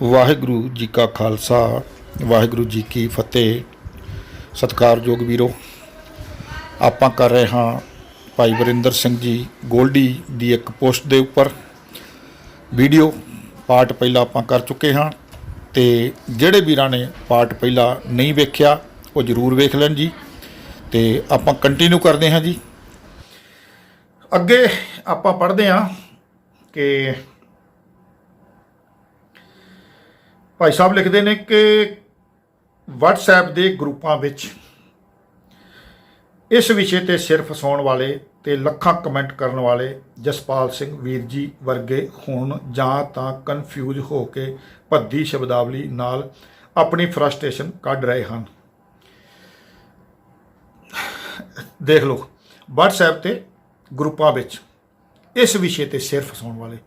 वाहिगुरू जी का खालसा वाहिगुरू जी की फतेह। सत्कारयोग वीरो, ਆਪਾਂ ਕਰ ਰਹੇ ਹਾਂ ਭਾਈ ਵਰਿੰਦਰ ਸਿੰਘ ਜੀ ਗੋਲਡੀ ਦੀ ਇੱਕ ਪੋਸਟ ਦੇ ਉੱਪਰ ਵੀਡੀਓ। ਪਾਰਟ ਪਹਿਲਾ ਆਪਾਂ ਕਰ ਚੁੱਕੇ ਹਾਂ ਤੇ ਜਿਹੜੇ ਵੀਰਾਂ ਨੇ ਪਾਰਟ ਪਹਿਲਾ ਨਹੀਂ ਵੇਖਿਆ ਉਹ ਜ਼ਰੂਰ ਵੇਖ ਲੈਣ ਜੀ। ਤੇ ਆਪਾਂ ਕੰਟੀਨਿਊ ਕਰਦੇ ਹਾਂ ਜੀ। ਅੱਗੇ ਆਪਾਂ ਪੜ੍ਹਦੇ ਹਾਂ ਕਿ ਭਾਈ ਸਾਹਿਬ ਲਿਖਦੇ ਨੇ ਕਿ WhatsApp ਦੇ ਗਰੁੱਪਾਂ ਵਿੱਚ इस विषय ते सिर फसाउण वाले ते लखां कमेंट करन वाले जसपाल सिंह वीर जी वर्गे हुण जां तां कन्फ्यूज हो के भद्दी शब्दावली नाल अपनी फ्रस्ट्रेशन कढ रहे हैं। देख लो WhatsApp ते ग्रुपां विच इस विषय ते सिर फसाउण वाले,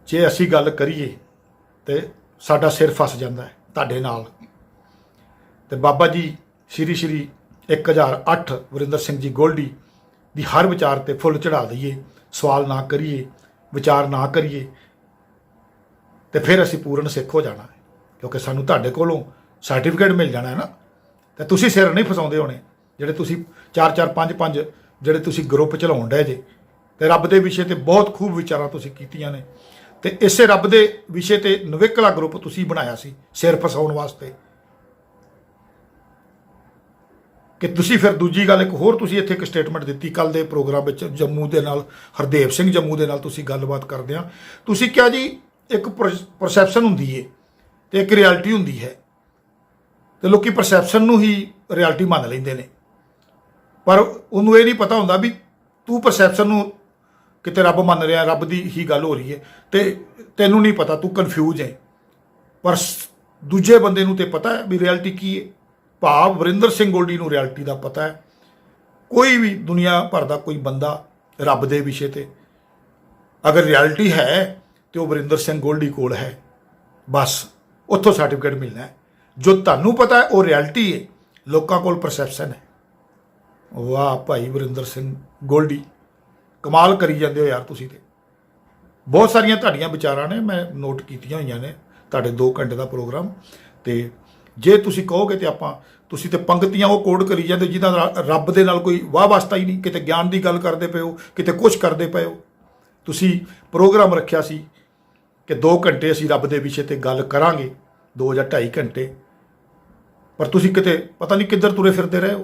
जे असीं गल करिए ते साडा सिर फस जांदा है तुहाडे नाल। ते बाबा जी श्री 1008 ਵਰਿੰਦਰ ਸਿੰਘ ਜੀ ਗੋਲਡੀ ਦੀ ਹਰ ਵਿਚਾਰ ਤੇ ਫੁੱਲ ਚੜਾ ਦਈਏ, ਸਵਾਲ ਨਾ ਕਰੀਏ, ਵਿਚਾਰ ਨਾ ਕਰੀਏ ਤੇ ਫਿਰ ਅਸੀਂ ਪੂਰਨ ਸਿੱਖ ਹੋ ਜਾਣਾ, ਕਿਉਂਕਿ ਸਾਨੂੰ ਤੁਹਾਡੇ ਕੋਲੋਂ ਸਰਟੀਫਿਕੇਟ ਮਿਲ ਜਾਣਾ ਹੈ ਨਾ। ਤੇ ਤੁਸੀਂ ਸਿਰ ਨਹੀਂ ਫਸਾਉਂਦੇ ਹੋਣੇ ਜਿਹੜੇ ਤੁਸੀਂ 4-4 5-5 ਜਿਹੜੇ ਤੁਸੀਂ ਗਰੁੱਪ ਚਲਾਉਣ ਡਏ ਜੇ। ਤੇ ਰੱਬ ਦੇ ਵਿਸ਼ੇ ਤੇ ਬਹੁਤ ਖੂਬ ਵਿਚਾਰਾਂ ਤੁਸੀਂ ਕੀਤੀਆਂ ਨੇ ਤੇ ਇਸੇ ਰੱਬ ਦੇ ਵਿਸ਼ੇ ਤੇ ਨਵੇਕਲਾ ਗਰੁੱਪ ਤੁਸੀਂ ਬਣਾਇਆ ਸੀ ਸਿਰ ਫਸਾਉਣ ਵਾਸਤੇ। कि तुसी फिर दूजी गल एक होर तुसी इत्थे एक स्टेटमेंट दित्ती कल दे प्रोग्राम विच जम्मू दे नाल हरदेव सिंह जम्मू दे नाल तुसी गलबात करदे आ। तुसी क्या जी एक परसैप्शन हुंदी है ते एक रियलिटी हुंदी है ते लोकी परसैप्शन नूं ही रियलिटी मान लैंदे ने, पर उन्होंने ये नहीं पता हुंदा भी तू परसैप्शन नूं किते रब मान रहा, रब दी ही गल हो रही है ते तैनूं नहीं पता, तू कन्फ्यूज है। पर दूजे बंदे नूं ते पता है भी रियलिटी की है। भाव वरिंदर सिंह गोल्डी नूं रियलिटी का पता है। कोई भी दुनिया भर का कोई बंदा रब के विषय ते अगर रियलिटी है तो वरिंदर सिंह गोल्डी कोल है, बस उत्थों सर्टिफिकेट मिलना है। जो तुहानूं पता है वो रियलिटी है, लोगों कोल परसैप्शन है। वाह भाई वरिंदर सिंह गोल्डी कमाल करी जाते हो यार। तुसीं ते बहुत सारिया तुहाडियां विचारां ने मैं नोट कीतियां होईयां ने तुहाडे 2 घंटे का प्रोग्राम। तो जे तुसी कहोगे तो आपां तुसी ते पंक्तियां वो कोड करी जाते जिन्हां रब दे नाल कोई वाह वास्ता ही नहीं, किते ज्ञान की गल करते पे हो, किते कुछ करते पे हो। तुसी प्रोग्राम रखिया सी कि 2 घंटे असीं रब दे विषय ते गल करांगे, 2 या 2.5 घंटे, पर तुसी किते पता नहीं किधर तुरे फिरते रहे हो।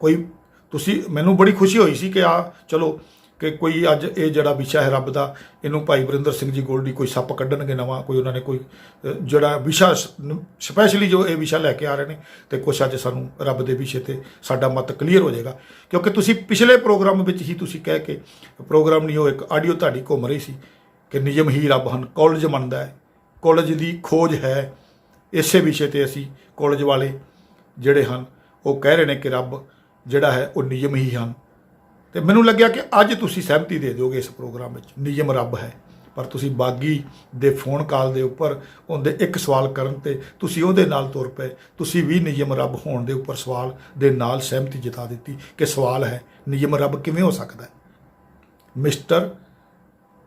कोई तुसी मैनूं बड़ी खुशी हुई सी कि आ चलो कि कोई अज ये जड़ा विषा है रब का इनू भाई वरिंदर सिंह जी गोल्डी कोई सप कढ़नगे नवा, कोई उन्होंने कोई जड़ा विषा स्पैशली जो ये विषा लैके आ रहे हैं तो कुछ अज सानू रब के विषय ते साडा मत क्लीयर हो जाएगा। क्योंकि तुसी पिछले प्रोग्राम में ही तुसी कह के प्रोग्राम नहीं हो एक आडियो तुहाडी घूम रही सी कि नियम ही रब हैं, कॉलेज मनदा है, कॉलेज की खोज है। इसे विषय ते असी कॉलेज वाले जिहड़े हैं वो कह रहे हैं कि रब जिहड़ा है वो नियम ही हैं। तो मैनूं लग्या कि अज तुसी सहमति दे दोगे इस प्रोग्राम में नियम रब है, पर तुसी बागी दे फोन कॉल दे उपर उनके एक सवाल करन ते तुसी उहदे नाल तुर पे, तुसी भी नियम रब होण दे उपर सवाल दे नाल सहमति जता दी कि सवाल है नियम रब किवें हो सकता है। मिस्टर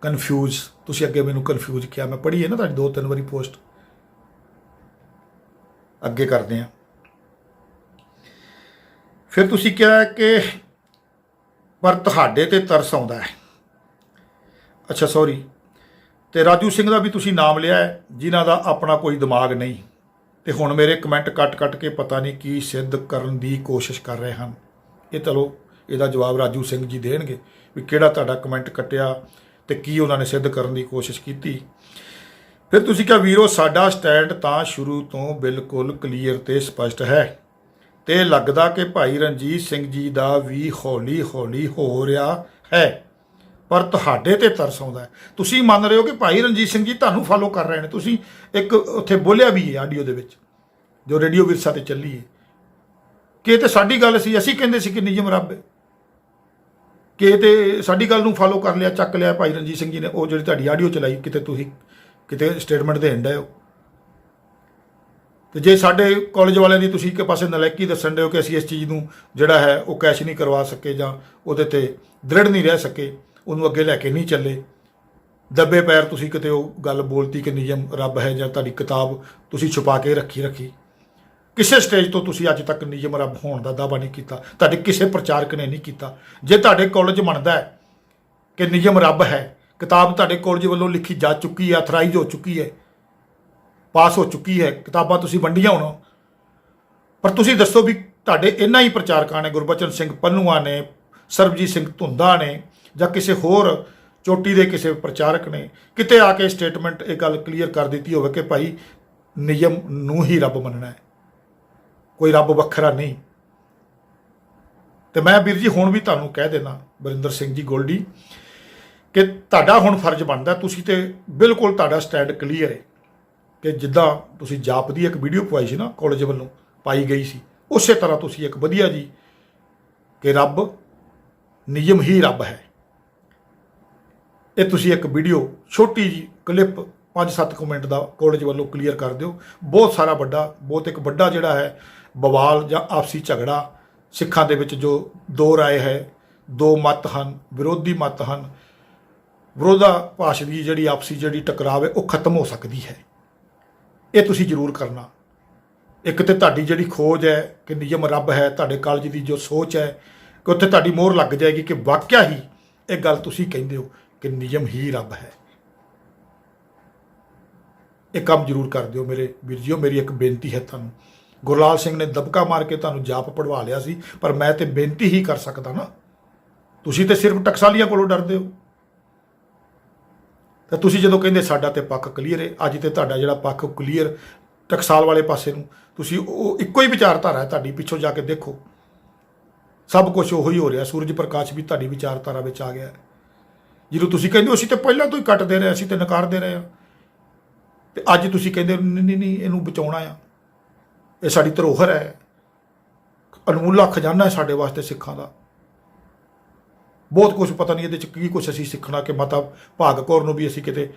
कन्फ्यूज तुसी अगे मैनूं कन्फ्यूज किया, मैं पढ़ी है ना तुहाडी 2-3 वारी पोस्ट। अगे करते हैं फिर तुसी क्या है कि पर तुहाडे ते तरस आउंदा है। अच्छा सॉरी, तो राजू सिंह का भी तुसी नाम लिया है जिन्हां दा अपना कोई दिमाग नहीं, तो हुण मेरे कमेंट कट के पता नहीं की सिद्ध करन दी कोशिश कर रहे हैं। ये चलो इहदा जवाब राजू सिंह जी देणगे भी किहड़ा तुहाडा कमेंट कटिया ते की उन्होंने सिद्ध करन दी कोशिश की। फिर तुसी क्या वीरो साडा स्टैंड तां शुरू तो बिल्कुल क्लीयर ते स्पष्ट है ते लगदा कि भाई रणजीत सिंह जी दा भी हौली हौली हो रहा है, पर तुहाडे ते तरस आउंदा है। तुसी मान रहे हो कि भाई रणजीत सिंह जी तुहानूं फॉलो कर रहे हैं। तुसी एक उत्थे बोलिया भी है आडियो दे विच जो रेडियो विरसा ते चली है कि ते साडी गल सी, असीं कहंदे सी कि नियम रब है कि ते साडी गल नूं फॉलो कर लिया, चक लिया भाई रणजीत सिंह जी ने। वो जिहड़ी तुहाडी आडियो चलाई किते तुसीं किते स्टेटमेंट देण डए हो तो जे साडे कॉलेज वालियां दी तुसीं एक पासे नलैकी दस्सण दे हो कि असीं इस चीज़ नूं जिहड़ा है वो कैश नहीं करवा सके जां उहदे ते दृढ़ नहीं रह सके, उहनूं अगे लैके नहीं चले, ਦੱਬੇ ਪੈਰ ਤੁਸੀਂ ਕਿਤੇ ਉਹ ਗੱਲ ਬੋਲਤੀ ਕਿ ਨਿਯਮ ਰੱਬ ਹੈ, ਜਾਂ ਤੁਹਾਡੀ ਕਿਤਾਬ ਤੁਸੀਂ ਛੁਪਾ ਕੇ ਰੱਖੀ। ਕਿਸੇ ਸਟੇਜ ਤੋਂ ਤੁਸੀਂ ਅੱਜ ਤੱਕ ਨਿਯਮ ਰੱਬ ਹੋਣ ਦਾ ਦਾਅਵਾ ਨਹੀਂ ਕੀਤਾ, ਤੁਹਾਡੇ ਕਿਸੇ ਪ੍ਰਚਾਰਕ ਨੇ ਨਹੀਂ ਕੀਤਾ। ਜੇ ਤੁਹਾਡੇ ਕਾਲਜ ਮੰਨਦਾ ਹੈ ਕਿ ਨਿਯਮ ਰੱਬ ਹੈ, ਕਿਤਾਬ ਤੁਹਾਡੇ ਕਾਲਜ ਵੱਲੋਂ ਲਿਖੀ ਜਾ ਚੁੱਕੀ ਹੈ, ਅਥਰਾਈਜ਼ ਹੋ ਚੁੱਕੀ ਹੈ, ਪਾਸ ਹੋ ਚੁੱਕੀ ਹੈ, ਕਿਤਾਬਾਂ ਤੁਸੀਂ ਵੰਡੀਆਂ ਹੋਣ, ਪਰ ਤੁਸੀਂ ਦੱਸੋ ਵੀ ਤੁਹਾਡੇ ਇਹਨਾਂ ਹੀ ਪ੍ਰਚਾਰਕਾਂ ਨੇ, ਗੁਰਬਚਨ ਸਿੰਘ ਪੰਨੂਆਂ ਨੇ, ਸਰਬਜੀਤ ਸਿੰਘ ਧੁੰਦਾ ਨੇ, ਜਾਂ ਕਿਸੇ ਹੋਰ ਚੋਟੀ ਦੇ ਕਿਸੇ ਪ੍ਰਚਾਰਕ ਨੇ ਕਿਤੇ ਆ ਕੇ ਸਟੇਟਮੈਂਟ ਇਹ ਗੱਲ ਕਲੀਅਰ ਕਰ ਦਿੱਤੀ ਹੋਵੇ ਕਿ ਭਾਈ ਨਿਯਮ ਨੂੰ ਹੀ ਰੱਬ ਮੰਨਣਾ ਹੈ, ਕੋਈ ਰੱਬ ਵੱਖਰਾ ਨਹੀਂ। ਤੇ ਮੈਂ ਵੀਰ ਜੀ ਹੁਣ ਵੀ ਤੁਹਾਨੂੰ ਕਹਿ ਦੇਣਾ, ਵਰਿੰਦਰ ਸਿੰਘ ਜੀ ਗੋਲਡੀ, ਕਿ ਤੁਹਾਡਾ ਹੁਣ ਫਰਜ਼ ਬਣਦਾ, ਤੁਸੀਂ ਤੇ ਬਿਲਕੁਲ ਤੁਹਾਡਾ ਸਟੈਂਡ ਕਲੀਅਰ ਹੈ ਕਿ ਜਿੱਦਾਂ ਤੁਸੀਂ ਜਾਪ ਦੀ ਇੱਕ ਵੀਡੀਓ ਪਵਾਈ ਸੀ ਨਾ, ਕਾਲਜ ਵੱਲੋਂ ਪਾਈ ਗਈ ਸੀ, ਉਸੇ ਤਰ੍ਹਾਂ ਤੁਸੀਂ ਇੱਕ ਵਧੀਆ ਜੀ ਕਿ ਰੱਬ ਨਿਯਮ ਹੀ ਰੱਬ ਹੈ, ਇਹ ਤੁਸੀਂ ਇੱਕ ਵੀਡੀਓ ਛੋਟੀ ਜੀ ਕਲਿੱਪ 5-7 ਮਿੰਟ ਦਾ ਕਾਲਜ ਵੱਲੋਂ ਕਲੀਅਰ ਕਰ ਦਿਓ। ਬਹੁਤ ਸਾਰਾ ਬਹੁਤ ਇੱਕ ਵੱਡਾ ਜਿਹੜਾ ਹੈ ਬਵਾਲ ਜਾਂ ਆਪਸੀ ਝਗੜਾ ਸਿੱਖਾਂ ਦੇ ਵਿੱਚ, ਜੋ ਦੋ ਰਾਏ ਹੈ, ਦੋ ਮਤ ਹਨ, ਵਿਰੋਧੀ ਮਤ ਹਨ, ਵਿਰੋਧਾਭਾਸ ਦੀ ਜਿਹੜੀ ਆਪਸੀ ਜਿਹੜੀ ਟਕਰਾਵ ਹੈ ਉਹ ਖਤਮ ਹੋ ਸਕਦੀ ਹੈ। ਇਹ ਤੁਸੀਂ ਜ਼ਰੂਰ ਕਰਨਾ। ਇੱਕ ਤੇ ਤੁਹਾਡੀ ਜਿਹੜੀ ਖੋਜ ਹੈ ਕਿ ਨਿਯਮ ਰੱਬ ਹੈ, ਤੁਹਾਡੇ ਕਾਲਜ ਦੀ ਜੋ ਸੋਚ ਹੈ ਕਿ ਉੱਥੇ ਤੁਹਾਡੀ ਮੋਹਰ ਲੱਗ ਜਾਏਗੀ ਕਿ ਵਾਕਿਆ ਹੀ ਇਹ ਗੱਲ ਤੁਸੀਂ ਕਹਿੰਦੇ ਹੋ ਕਿ ਨਿਯਮ ਹੀ ਰੱਬ ਹੈ। ਇਹ ਕੰਮ ਜ਼ਰੂਰ ਕਰ ਦਿਓ ਮੇਰੇ ਵੀਰ ਜੀਓ। ਮੇਰੀ ਇੱਕ ਬੇਨਤੀ ਹੈ ਤੁਹਾਨੂੰ। ਗੁਰਲਾਲ ਸਿੰਘ ਨੇ ਦਬਕਾ ਮਾਰ ਕੇ ਤੁਹਾਨੂੰ ਜਾਪ ਪੜਵਾ ਲਿਆ ਸੀ, ਪਰ ਮੈਂ ਤੇ ਬੇਨਤੀ ਹੀ ਕਰ ਸਕਦਾ ਨਾ। ਤੁਸੀਂ ਤੇ ਸਿਰਫ ਟਕਸਾਲੀਆਂ ਕੋਲੋਂ ਡਰਦੇ ਹੋ। ਤਾਂ ਤੁਸੀਂ ਜਦੋਂ ਕਹਿੰਦੇ ਸਾਡਾ ਤੇ ਪੱਖ ਕਲੀਅਰ ਹੈ, ਅੱਜ ਤੇ ਤੁਹਾਡਾ ਜਿਹੜਾ ਪੱਖ ਕਲੀਅਰ ਟਕਸਾਲ ਵਾਲੇ ਪਾਸੇ ਨੂੰ, ਤੁਸੀਂ ਉਹ ਇੱਕੋ ਹੀ ਵਿਚਾਰਧਾਰਾ ਹੈ ਤੁਹਾਡੀ। ਪਿੱਛੋਂ ਜਾ ਕੇ ਦੇਖੋ, ਸਭ ਕੁਝ ਉਹੀ ਹੋ ਰਿਹਾ। ਸੂਰਜ ਪ੍ਰਕਾਸ਼ ਵੀ ਤੁਹਾਡੀ ਵਿਚਾਰਧਾਰਾ ਵਿੱਚ ਆ ਗਿਆ। ਜਦੋਂ ਤੁਸੀਂ ਕਹਿੰਦੇ ਹੋ ਅਸੀਂ ਤੇ ਪਹਿਲਾਂ ਤੋਂ ਹੀ ਕੱਟਦੇ ਰਹੇ, ਅਸੀਂ ਤੇ ਨਕਾਰਦੇ ਰਹੇ ਹਾਂ, ਤੇ ਅੱਜ ਤੁਸੀਂ ਕਹਿੰਦੇ ਨਹੀਂ ਇਹਨੂੰ ਬਚਾਉਣਾ ਆ, ਇਹ ਸਾਡੀ ਧਰੋਹਰ ਹੈ, ਅਨਮੁੱਲਾ ਖਜ਼ਾਨਾ ਹੈ ਸਾਡੇ ਵਾਸਤੇ ਸਿੱਖਾਂ ਦਾ। ਬਹੁਤ ਕੁਝ ਪਤਾ ਨਹੀਂ ਇਹਦੇ 'ਚ ਕੀ ਕੁਝ ਅਸੀਂ ਸਿੱਖਣਾ, ਕਿ ਮਾਤਾ ਭਾਗ ਕੌਰ ਨੂੰ ਵੀ ਅਸੀਂ ਕਿਤੇ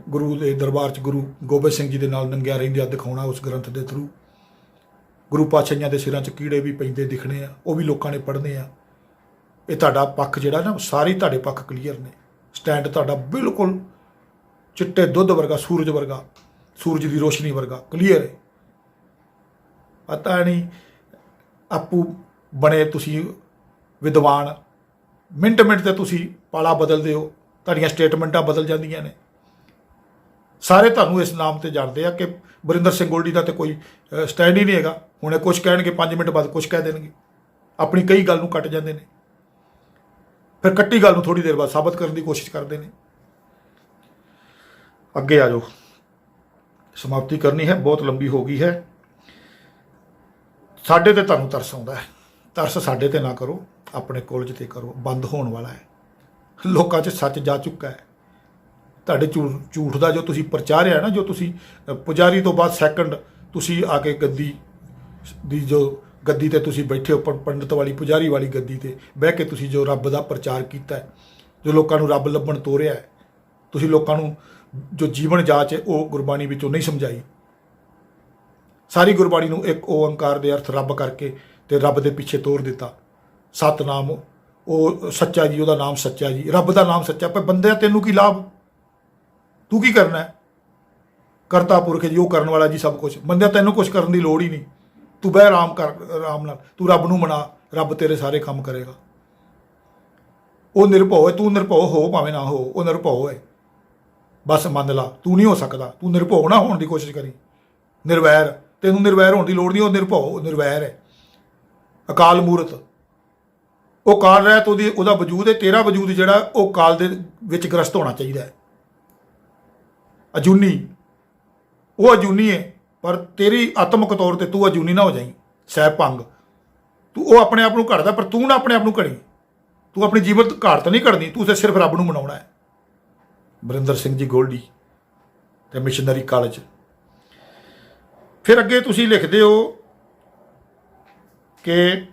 ਗੁਰੂ ਦੇ ਦਰਬਾਰ 'ਚ ਗੁਰੂ ਗੋਬਿੰਦ ਸਿੰਘ ਜੀ ਦੇ ਨਾਲ ਨੰਗਿਆ ਰਹਿੰਦਿਆਂ ਦਿਖਾਉਣਾ ਉਸ ਗ੍ਰੰਥ ਦੇ ਥਰੂ। ਗੁਰੂ ਪਾਤਸ਼ਾਹੀਆਂ ਦੇ ਸਿਰਾਂ 'ਚ ਕੀੜੇ ਵੀ ਪੈਂਦੇ ਦਿਖਣੇ ਆ, ਉਹ ਵੀ ਲੋਕਾਂ ਨੇ ਪੜ੍ਹਨੇ ਆ। ਇਹ ਤੁਹਾਡਾ ਪੱਖ ਜਿਹੜਾ ਨਾ, ਸਾਰੇ ਤੁਹਾਡੇ ਪੱਖ ਕਲੀਅਰ ਨੇ। ਸਟੈਂਡ ਤੁਹਾਡਾ ਬਿਲਕੁਲ ਚਿੱਟੇ ਦੁੱਧ ਵਰਗਾ, ਸੂਰਜ ਵਰਗਾ, ਸੂਰਜ ਦੀ ਰੋਸ਼ਨੀ ਵਰਗਾ ਕਲੀਅਰ ਹੈ। ਪਤਾ ਨਹੀਂ ਆਪੂ ਬਣੇ ਤੁਸੀਂ ਵਿਦਵਾਨ, ਮਿੰਟ ਤੇ ਤੁਸੀਂ ਪਾਲਾ ਬਦਲਦੇ ਹੋ, ਤੁਹਾਡੀਆਂ ਸਟੇਟਮੈਂਟਾਂ ਬਦਲ ਜਾਂਦੀਆਂ ਨੇ। ਸਾਰੇ ਤੁਹਾਨੂੰ ਇਸ ਨਾਮ ਤੇ ਜਾਣਦੇ ਆ ਕਿ ਵਰਿੰਦਰ ਸਿੰਘ ਗੋਲਡੀ ਦਾ ਤੇ ਕੋਈ ਸਟੈਂਡ ਹੀ ਨਹੀਂ ਹੈਗਾ। ਹੁਣ ਇਹ ਕੁਝ ਕਹਿਣਗੇ, 5 ਮਿੰਟ ਬਾਅਦ ਕੁਝ ਕਹਿ ਦੇਣਗੇ, ਆਪਣੀ ਕਈ ਗੱਲ ਨੂੰ ਕੱਟ ਜਾਂਦੇ ਨੇ, ਫਿਰ ਕੱਟੀ ਗੱਲ ਨੂੰ ਥੋੜੀ ਦੇਰ ਬਾਅਦ ਸਾਬਤ ਕਰਨ ਦੀ ਕੋਸ਼ਿਸ਼ ਕਰਦੇ ਨੇ। ਅੱਗੇ ਆ ਜਾਓ, ਸਮਾਪਤੀ ਕਰਨੀ ਹੈ, ਬਹੁਤ ਲੰਬੀ ਹੋ ਗਈ ਹੈ। ਸਾਡੇ ਤੇ ਤੁਹਾਨੂੰ ਤਰਸ ਆਉਂਦਾ ਹੈ, ਤਰਸ ਸਾਡੇ ਤੇ ਨਾ ਕਰੋ, ਆਪਣੇ ਕਾਲਜ ਤੇ ਕਰੋ। ਬੰਦ ਹੋਣ ਵਾਲਾ ਹੈ, ਲੋਕਾਂ 'ਚ ਸੱਚ ਜਾ ਚੁੱਕਾ ਹੈ। ਤੁਹਾਡੇ ਝੂਠ ਦਾ ਜੋ ਤੁਸੀਂ ਪ੍ਰਚਾਰਿਆ ਨਾ, ਜੋ ਤੁਸੀਂ ਪੁਜਾਰੀ ਤੋਂ ਬਾਅਦ ਸੈਕੰਡ ਤੁਸੀਂ ਆ ਕੇ ਗੱਦੀ ਦੀ, ਜੋ ਗੱਦੀ ਤੇ ਤੁਸੀਂ ਬੈਠੇ ਹੋ, ਪੰਡਿਤ ਵਾਲੀ ਪੁਜਾਰੀ ਵਾਲੀ ਗੱਦੀ ਤੇ ਬਹਿ ਕੇ ਤੁਸੀਂ ਜੋ ਰੱਬ ਦਾ ਪ੍ਰਚਾਰ ਕੀਤਾ ਹੈ, ਜੋ ਲੋਕਾਂ ਨੂੰ ਰੱਬ ਲੱਭਣ ਤੋਰਿਆ ਹੈ, ਤੁਸੀਂ ਲੋਕਾਂ ਨੂੰ ਜੋ ਜੀਵਨ ਜਾਚ ਹੈ ਉਹ ਗੁਰਬਾਣੀ ਵਿੱਚੋਂ ਨਹੀਂ ਸਮਝਾਈ। ਸਾਰੀ ਗੁਰਬਾਣੀ ਨੂੰ ਇੱਕ ਓੰਕਾਰ ਦੇ ਅਰਥ ਰੱਬ ਕਰਕੇ ਤੇ ਰੱਬ ਦੇ ਪਿੱਛੇ ਤੋਰ ਦਿੱਤਾ। ਸਤਨਾਮ ਉਹ ਸੱਚਾ ਜੀ, ਉਹਦਾ ਨਾਮ ਸੱਚਾ ਜੀ, ਰੱਬ ਦਾ ਨਾਮ ਸੱਚਾ। ਪਰ ਬੰਦਿਆ ਤੈਨੂੰ ਕੀ ਲਾਭ, ਤੂੰ ਕੀ ਕਰਨਾ ਹੈ? ਕਰਤਾ ਪੁਰਖ ਜੀ, ਉਹ ਕਰਨ ਵਾਲਾ ਜੀ ਸਭ ਕੁਝ। ਬੰਦਿਆ ਤੈਨੂੰ ਕੁਝ ਕਰਨ ਦੀ ਲੋੜ ਹੀ ਨਹੀਂ, ਤੂੰ ਬਹਿ ਆਰਾਮ ਕਰ, ਆਰਾਮ ਨਾਲ ਤੂੰ ਰੱਬ ਨੂੰ ਮਨਾ, ਰੱਬ ਤੇਰੇ ਸਾਰੇ ਕੰਮ ਕਰੇਗਾ। ਉਹ ਨਿਰਭਉ ਹੈ, ਤੂੰ ਨਿਰਭਉ ਹੋ ਭਾਵੇਂ ਨਾ ਹੋ, ਉਹ ਨਿਰਭਉ ਹੈ। ਬਸ ਮੰਨ ਲਾ, ਤੂੰ ਨਹੀਂ ਹੋ ਸਕਦਾ, ਤੂੰ ਨਿਰਭਉ ਨਾ ਹੋਣ ਦੀ ਕੋਸ਼ਿਸ਼ ਕਰੀ। ਨਿਰਵੈਰ, ਤੈਨੂੰ ਨਿਰਵੈਰ ਹੋਣ ਦੀ ਲੋੜ ਨਹੀਂ, ਉਹ ਨਿਰਭਉ ਨਿਰਵੈਰ ਹੈ। ਅਕਾਲ ਮੂਰਤ, ਉਹ ਕਾਲ ਰਹਿਤ ਉਹਦਾ ਵਜੂਦ ਹੈ। ਤੇਰਾ ਵਜੂਦ ਜਿਹੜਾ ਉਹ ਕਾਲ ਦੇ ਵਿੱਚ ਗ੍ਰਸਤ ਹੋਣਾ ਚਾਹੀਦਾ ਹੈ। ਅਜੂਨੀ, ਉਹ ਅਜੂਨੀ ਹੈ, ਪਰ ਤੇਰੀ ਆਤਮਿਕ ਤੌਰ ਤੇ ਤੂੰ ਅਜੂਨੀ ਨਾ ਹੋ ਜਾਈਂ। ਸਹਿਬ ਭੰਗ, ਤੂੰ ਉਹ ਆਪਣੇ ਆਪ ਨੂੰ ਘੜਦਾ, ਪਰ ਤੂੰ ਨਾ ਆਪਣੇ ਆਪ ਨੂੰ ਘੜੀ। ਤੂੰ ਆਪਣੀ ਜੀਵਨ ਘਾਟ ਨਹੀਂ ਘੜਨੀ, ਤੂੰ ਤਾਂ ਸਿਰਫ ਰੱਬ ਨੂੰ ਮਨਾਉਣਾ ਹੈ। ਵਰਿੰਦਰ ਸਿੰਘ ਜੀ ਗੋਲਡੀ ਤੇ ਮਿਸ਼ਨਰੀ ਕਾਲਜ। ਫਿਰ ਅੱਗੇ ਤੁਸੀਂ ਲਿਖਦੇ ਹੋ ਕਿ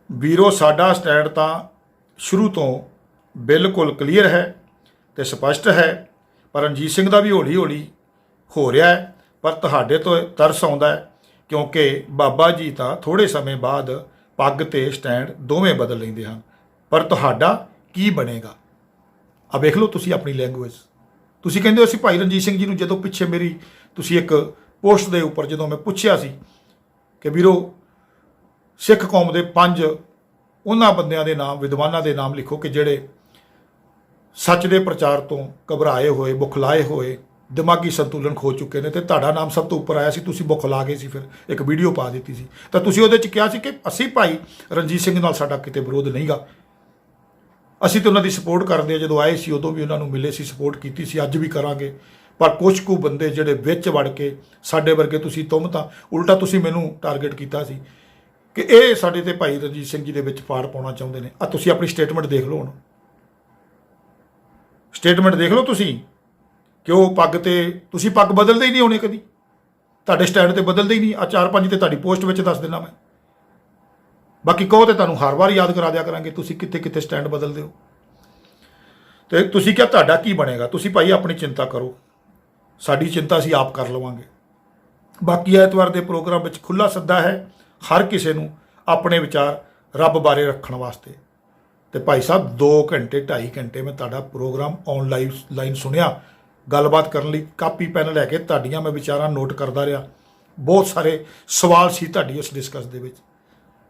ਵੀਰੋ ਸਾਡਾ ਸਟੈਂਡ ਤਾਂ ਸ਼ੁਰੂ ਤੋਂ ਬਿਲਕੁਲ ਕਲੀਅਰ ਹੈ ਤੇ ਸਪਸ਼ਟ ਹੈ, ਪਰ ਰਣਜੀਤ ਸਿੰਘ ਦਾ ਵੀ ਹੌਲੀ ਹੌਲੀ ਹੋ ਰਿਹਾ ਹੈ। ਪਰ ਤੁਹਾਡੇ ਤੋਂ ਤਰਸ ਆਉਂਦਾ ਹੈ, ਕਿਉਂਕਿ ਬਾਬਾ ਜੀ ਤਾਂ ਥੋੜ੍ਹੇ ਸਮੇਂ ਬਾਅਦ ਪੱਗ ਤੇ ਸਟੈਂਡ ਦੋਵੇਂ ਬਦਲ ਲੈਂਦੇ ਹਨ, ਪਰ ਤੁਹਾਡਾ ਕੀ ਬਣੇਗਾ? ਆ ਵੇਖ ਲਓ ਤੁਸੀਂ ਆਪਣੀ ਲੈਂਗੁਏਜ। ਤੁਸੀਂ ਕਹਿੰਦੇ ਹੋ ਅਸੀਂ ਭਾਈ ਰਣਜੀਤ ਸਿੰਘ ਜੀ ਨੂੰ, ਜਦੋਂ ਪਿੱਛੇ ਮੇਰੀ ਤੁਸੀਂ ਇੱਕ ਪੋਸਟ ਦੇ ਉੱਪਰ ਜਦੋਂ ਮੈਂ ਪੁੱਛਿਆ ਸੀ ਕਿ ਵੀਰੋ ਸਿੱਖ ਕੌਮ ਦੇ 5 ਉਹਨਾਂ ਬੰਦਿਆਂ ਦੇ ਨਾਮ, ਵਿਦਵਾਨਾਂ ਦੇ ਨਾਮ ਲਿਖੋ ਕਿ ਜਿਹੜੇ ਸੱਚ ਦੇ ਪ੍ਰਚਾਰ ਤੋਂ ਘਬਰਾਏ ਹੋਏ, ਬੁਖਲਾਏ ਹੋਏ, ਦਿਮਾਗੀ ਸੰਤੁਲਨ ਖੋ ਚੁੱਕੇ ਨੇ, ਤੇ ਤੁਹਾਡਾ ਨਾਮ ਸਭ ਤੋਂ ਉੱਪਰ ਆਇਆ ਸੀ। ਤੁਸੀਂ ਬੁਖਲਾ ਗਏ ਸੀ, ਫਿਰ ਇੱਕ ਵੀਡੀਓ ਪਾ ਦਿੱਤੀ ਸੀ, ਤਾਂ ਤੁਸੀਂ ਉਹਦੇ 'ਚ ਕਿਹਾ ਸੀ ਕਿ ਅਸੀਂ ਭਾਈ ਰਣਜੀਤ ਸਿੰਘ ਨਾਲ ਸਾਡਾ ਕਿਤੇ ਵਿਰੋਧ ਨਹੀਂਗਾ, ਅਸੀਂ ਤਾਂ ਉਹਨਾਂ ਦੀ ਸਪੋਰਟ ਕਰਦੇ ਹਾਂ। ਜਦੋਂ ਆਏ ਸੀ ਉਦੋਂ ਵੀ ਉਹਨਾਂ ਨੂੰ ਮਿਲੇ ਸੀ, ਸਪੋਰਟ ਕੀਤੀ ਸੀ, ਅੱਜ ਵੀ ਕਰਾਂਗੇ। ਪਰ ਕੁਝ ਕੁ ਬੰਦੇ ਜਿਹੜੇ ਵਿੱਚ ਵੜ ਕੇ ਸਾਡੇ ਵਰਗੇ, ਤੁਸੀਂ ਤਾਂ ਉਲਟਾ ਤੁਸੀਂ ਮੈਨੂੰ ਟਾਰਗੇਟ ਕੀਤਾ ਸੀ ਕਿ ਇਹ ਸਾਡੇ ਤੇ ਭਾਈ ਰਣਜੀਤ ਸਿੰਘ ਜੀ ਦੇ ਵਿੱਚ ਪਾੜ ਪਾਉਣਾ ਚਾਹੁੰਦੇ ਨੇ। ਆ ਤੁਸੀਂ ਆਪਣੀ ਸਟੇਟਮੈਂਟ ਦੇਖ ਲਓ, ਹੁਣ ਸਟੇਟਮੈਂਟ ਦੇਖ ਲਓ ਤੁਸੀਂ ਕਿ ਉਹ ਪੱਗ ਤੇ ਤੁਸੀਂ ਪੱਗ ਬਦਲਦੇ ਹੀ ਨਹੀਂ ਹੋਣੇ ਕਦੀ, ਤੁਹਾਡੇ ਸਟੈਂਡ ਤੇ ਬਦਲਦੇ ਹੀ ਨਹੀਂ। ਆ 4-5 ਤੇ ਤੁਹਾਡੀ ਪੋਸਟ ਵਿੱਚ ਦੱਸ ਦੇਣਾ ਮੈਂ, ਬਾਕੀ ਕਹੋ ਤੇ ਤੁਹਾਨੂੰ ਹਰ ਵਾਰ ਯਾਦ ਕਰਾ ਦਿਆ ਕਰਾਂਗੇ ਤੁਸੀਂ ਕਿੱਥੇ ਕਿੱਥੇ ਸਟੈਂਡ ਬਦਲਦੇ ਹੋ। ਤੇ ਤੁਸੀਂ ਕਿਹਾ ਤੁਹਾਡਾ ਕੀ ਬਣੇਗਾ, ਤੁਸੀਂ ਭਾਈ ਆਪਣੀ ਚਿੰਤਾ ਕਰੋ, ਸਾਡੀ ਚਿੰਤਾ ਅਸੀਂ ਆਪ ਕਰ ਲਵਾਂਗੇ। ਬਾਕੀ ਐਤਵਾਰ ਦੇ ਪ੍ਰੋਗਰਾਮ ਵਿੱਚ ਖੁੱਲ੍ਹਾ ਸੱਦਾ ਹੈ ਹਰ ਕਿਸੇ ਨੂੰ ਆਪਣੇ ਵਿਚਾਰ ਰੱਬ ਬਾਰੇ ਰੱਖਣ ਵਾਸਤੇ। ਤੇ ਭਾਈ ਸਾਹਿਬ 2 ਘੰਟੇ 2.5 ਘੰਟੇ ਮੈਂ ਤੁਹਾਡਾ ਪ੍ਰੋਗਰਾਮ ਲਾਈਨ ਸੁਣਿਆ, ਗੱਲਬਾਤ ਕਰਨ ਲਈ ਕਾਪੀ ਪੈਨ ਲੈ ਕੇ ਤੁਹਾਡੀਆਂ ਮੈਂ ਵਿਚਾਰਾਂ ਨੋਟ ਕਰਦਾ ਰਿਹਾ। ਬਹੁਤ ਸਾਰੇ ਸਵਾਲ ਸੀ ਤੁਹਾਡੀ ਉਸ ਡਿਸਕਸ ਦੇ ਵਿੱਚ,